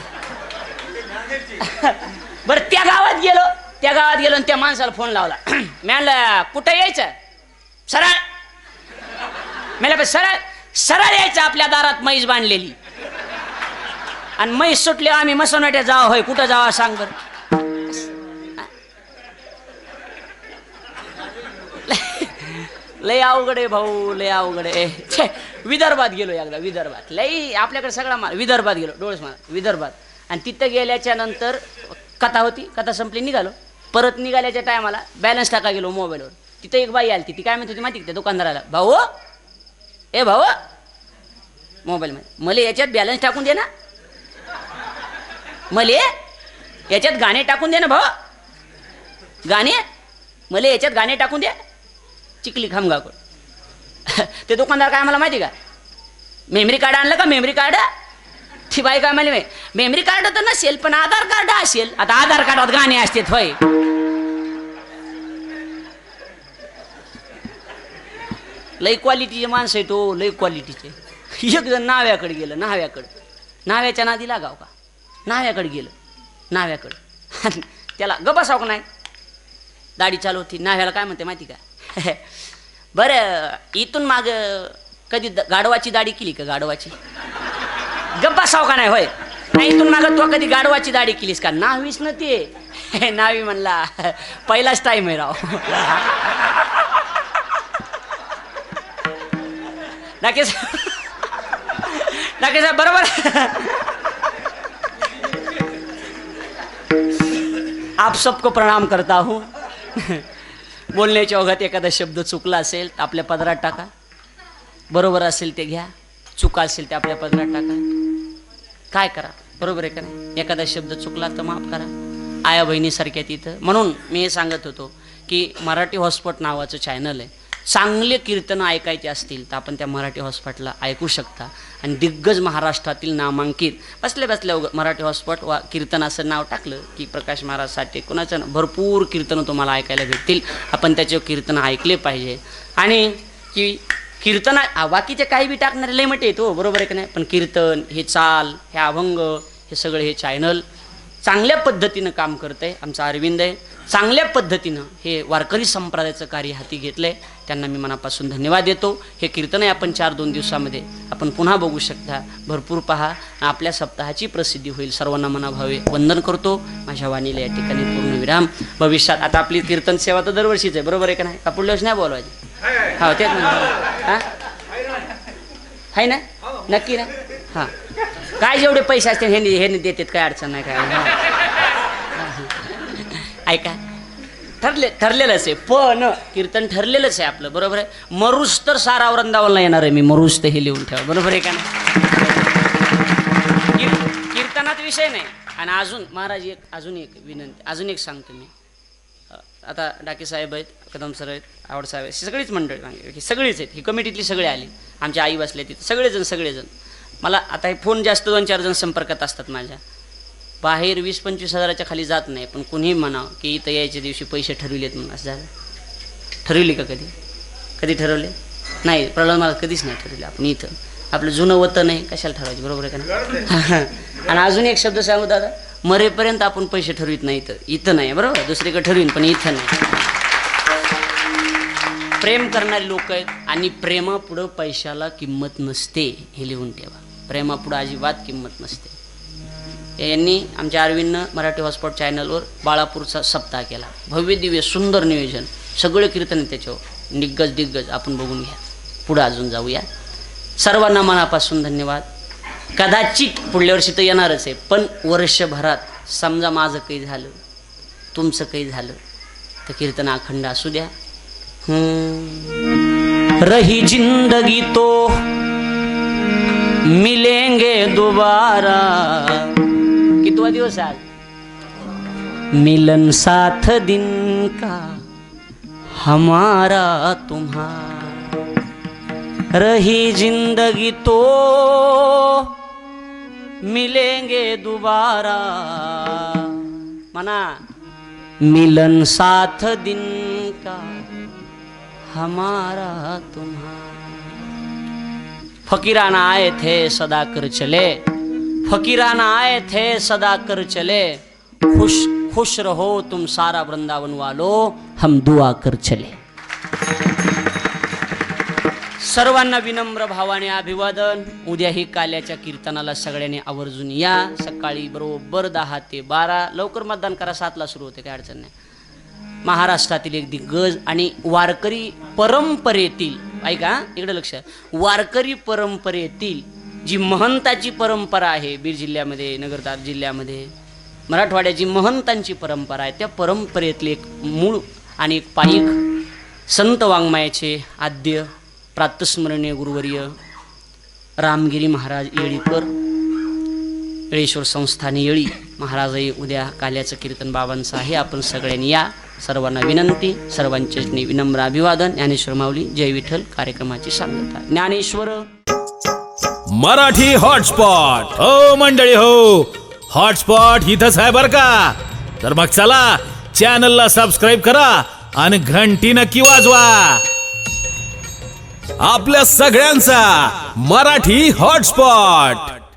बरं त्या गावात गेलो त्या गावात गेलो आणि त्या माणसाला फोन लावला. मी म्हणलं कुठं यायचं? सरळ. मला सरळ सरळ यायचं, आपल्या दारात म्हैस बांधलेली आणि म्हैस सुटली आम्ही मसनवाट्या जावं. होय कुठं जावा सांग बरं. लय अवघड आहे भाऊ, लय अवघड आहे. छे, विदर्भात गेलो एकदा, विदर्भात लय आपल्याकडे सगळा माल. विदर्भात गेलो, डोळस माल विदर्भात. आणि तिथं गेल्याच्या नंतर कथा होती, कथा संपली, निघालो. परत निघाल्याच्या टायमाला बॅलन्स टाका गेलो मोबाईलवर. तिथं एक बाई आली, ती काय म्हणत होती माहिती का त्या दुकानदाराला, भाऊ ए भाऊ मोबाईलमध्ये मला याच्यात बॅलन्स टाकून दे ना, मला याच्यात गाणे टाकून दे ना भाऊ, गाणे मला याच्यात गाणे टाकून दे. चिखली खामगावकर. ते दुकानदार काय मला माहिती का, मेमरी कार्ड आणलं का, मेमरी कार्ड. ती बाई काय म्हणली, मेमरी कार्ड तर नसेल पण आधार कार्ड असेल. आता आधार कार्डात गाणे असते होय. लई क्वालिटीचे माणसं आहे तो, लई क्वालिटीचे. एक जण नाव्याकडे गेलं, नाव्याच्या नादी लागाव का, नाव्याकडे गेलं, नाव्याकडे. त्याला गबसाव का नाही, दाढी चालू होती. नाव्याला काय म्हणते माहिती का, बरं इथून माग कधी गाढवाची दाढी केली का, गाढवाची. गप्पासाव का नाही, होय नाही इथून माग तो कधी गाढवाची दाढी केलीस का. नावीस ना ते. नावी म्हणला पहिलाच टाईम आहे राव. नक्कीच नक्कीच बरोबर. आप सबको प्रणाम करता हूँ. बोलण्याच्या ओघात एखादा शब्द चुकला असेल तर आपल्या पदरात टाका, बरोबर असेल ते घ्या, चुका असेल ते आपल्या पदरात टाका. काय करा, बरोबर आहे का नाही. एखादा शब्द चुकला तर माफ करा, आया बहिणीसारख्या तिथं. म्हणून मी हे सांगत होतो की मराठी हॉटस्पॉट नावाचं चॅनल आहे. चांगले कीर्तनं ऐकायचे असतील तर आपण त्या मराठी हॉटस्पॉटला ऐकू शकता. आणि दिग्गज महाराष्ट्रातील नामांकित बसल्या बसल्या मराठी हॉटस्पॉट वा कीर्तन असं नाव टाकलं की प्रकाश महाराज साठे कोणाचं भरपूर कीर्तनं तुम्हाला ऐकायला भेटतील. आपण त्याचे कीर्तनं ऐकले पाहिजे. आणि की कीर्तन बाकीचे काही बी टाकणारे लय मटे येतो, बरोबर आहे का नाही. पण कीर्तन हे चाल, हे अभंग, हे सगळे हे चॅनल चांगल्या पद्धतीनं काम करतं आहे. आमचं अरविंद आहे, चांगल्या पद्धतीनं हे वारकरी संप्रदायाचं कार्य हाती घेतलं आहे. त्यांना मी मनापासून धन्यवाद देतो. हे कीर्तन आहे आपण 4-2 दिवसामध्ये आपण पुन्हा बघू शकता. भरपूर पहा, आपल्या सप्ताहाची प्रसिद्धी होईल. सर्वांना मनाभावे वंदन करतो. माझ्या वाणीला या ठिकाणी पूर्ण विराम. भविष्यात आता आपली कीर्तन सेवा तर दरवर्षीच आहे, बरोबर आहे का नाही. का पुढल्या वर्षी नाही बोलवायची. हा तेच ना, हां आहे ना, नक्की ना. हां काय जेवढे पैसे असतील हे देतात, काय अडचण नाही काय. ऐका ठरलेलंच आहे, पण कीर्तन ठरलेलंच आहे आपलं, बरोबर आहे. मरूस तर सारा वृंदावनला येणार आहे मी, मरूस तर हे लिहून ठेवा, बरोबर आहे का नाही. कीर्तनात विषय नाही. आणि अजून महाराज अजून एक विनंती, अजून एक सांगतो मी. आता डाके साहेब आहेत, कदम सर आहेत, आवड साहेब आहेत, सगळीच मंडळी सगळीच आहेत. ही कमिटीतली सगळे आली, आमची आई बसले तिथे, सगळेजण. मला आता हे फोन जास्त 2-4 जण संपर्कात असतात माझ्या. बाहेर 20-25 हजाराच्या खाली जात नाही. पण कुणीही म्हणावं की इथं यायच्या दिवशी पैसे ठरविलेत म्हणून, असं झालं. ठरविले का कधी ठरवले नाही. प्रल्हाद महाराज कधीच नाही ठरवले. आपण इथं आपलं जुनं वतन आहे, कशाला ठरवायचं, बरोबर आहे का नाही. आणि अजून एक शब्द सांगू दादा, मरेपर्यंत आपण पैसे ठरवित नाही. इथं नाही, बरोबर, दुसरीकडे ठरवीन पण इथं नाही. प्रेम करणारे लोक आहेत आणि प्रेमापुढं पैशाला किंमत नसते, हे लिहून ठेवा. प्रेमापुढं अजिबात किंमत नसते. यांनी आमच्या अरविंदनं मराठी हॉटस्पॉट चॅनलवर बाळापूरचा सप्ताह केला. भव्य दिव्य सुंदर नियोजन, सगळे कीर्तन त्याच्यावर दिग्गज आपण बघून घ्या. पुढं अजून जाऊया. सर्वांना मनापासून धन्यवाद. कदाचित पुढल्या वर्षी तर येणारच आहे, पण वर्षभरात समजा माझं काही झालं, तुमचं काही झालं तर कीर्तन अखंड असू द्या. रही जिंदगी तो मिलेंगे दोबारा. कितवा दिवस आज, मिलन साथ दिन का हमारा तुम्हारा. रही जिंदगी तो मिलेंगे दोबारा. मना मिलन साथ दिन का हमारा तुम्हारा. फकीराना आए थे सदा कर चले, फकीराना आए थे सदा कर चले, खुश खुश रहो तुम सारा वृंदावन वालो, हम दुआ कर चले. सर्वांना विनम्र भावाने अभिवादन. उद्याही काल्याच्या कीर्तनाला सगळ्यांनी आवर्जून या. सकाळी बरोबर 10 ते 12. लवकर मतदान करा, 7ला सुरू होते, काय अडचण नाही. महाराष्ट्रातील एक दिग्गज आणि वारकरी परंपरेतील, ऐका इकडे लक्ष, वारकरी परंपरेतील जी महंताची परंपरा आहे बीड जिल्ह्यामध्ये, नगर जिल्ह्यामध्ये, मराठवाड्याची महंतांची परंपरा आहे, त्या परंपरेतले एक मूळ आणि एक पाईक संत वाङ्मयाचे आद्य प्रातस्मरणीय गुरुवर्य रामगिरी महाराज येळीकर, येळेश्वर संस्थान येळी महाराजही उद्या काल्याचं कीर्तन बाबांचं आहे. आपण सगळ्यांनी या. सर्वांना विनंती, सर्वांचे विनम्र अभिवादन. ज्ञानेश्वर माऊली जय विठ्ठल कार्यक्रमाची सांगता. ज्ञानेश्वर मराठी हॉटस्पॉट. हो मंडळी हो, हॉटस्पॉट इथंच आहे बर का. तर मग चला चॅनलला सबस्क्राईब करा आणि घंटी नक्की वाजवा. आपल्या सगळ्यांचा मराठी हॉटस्पॉट.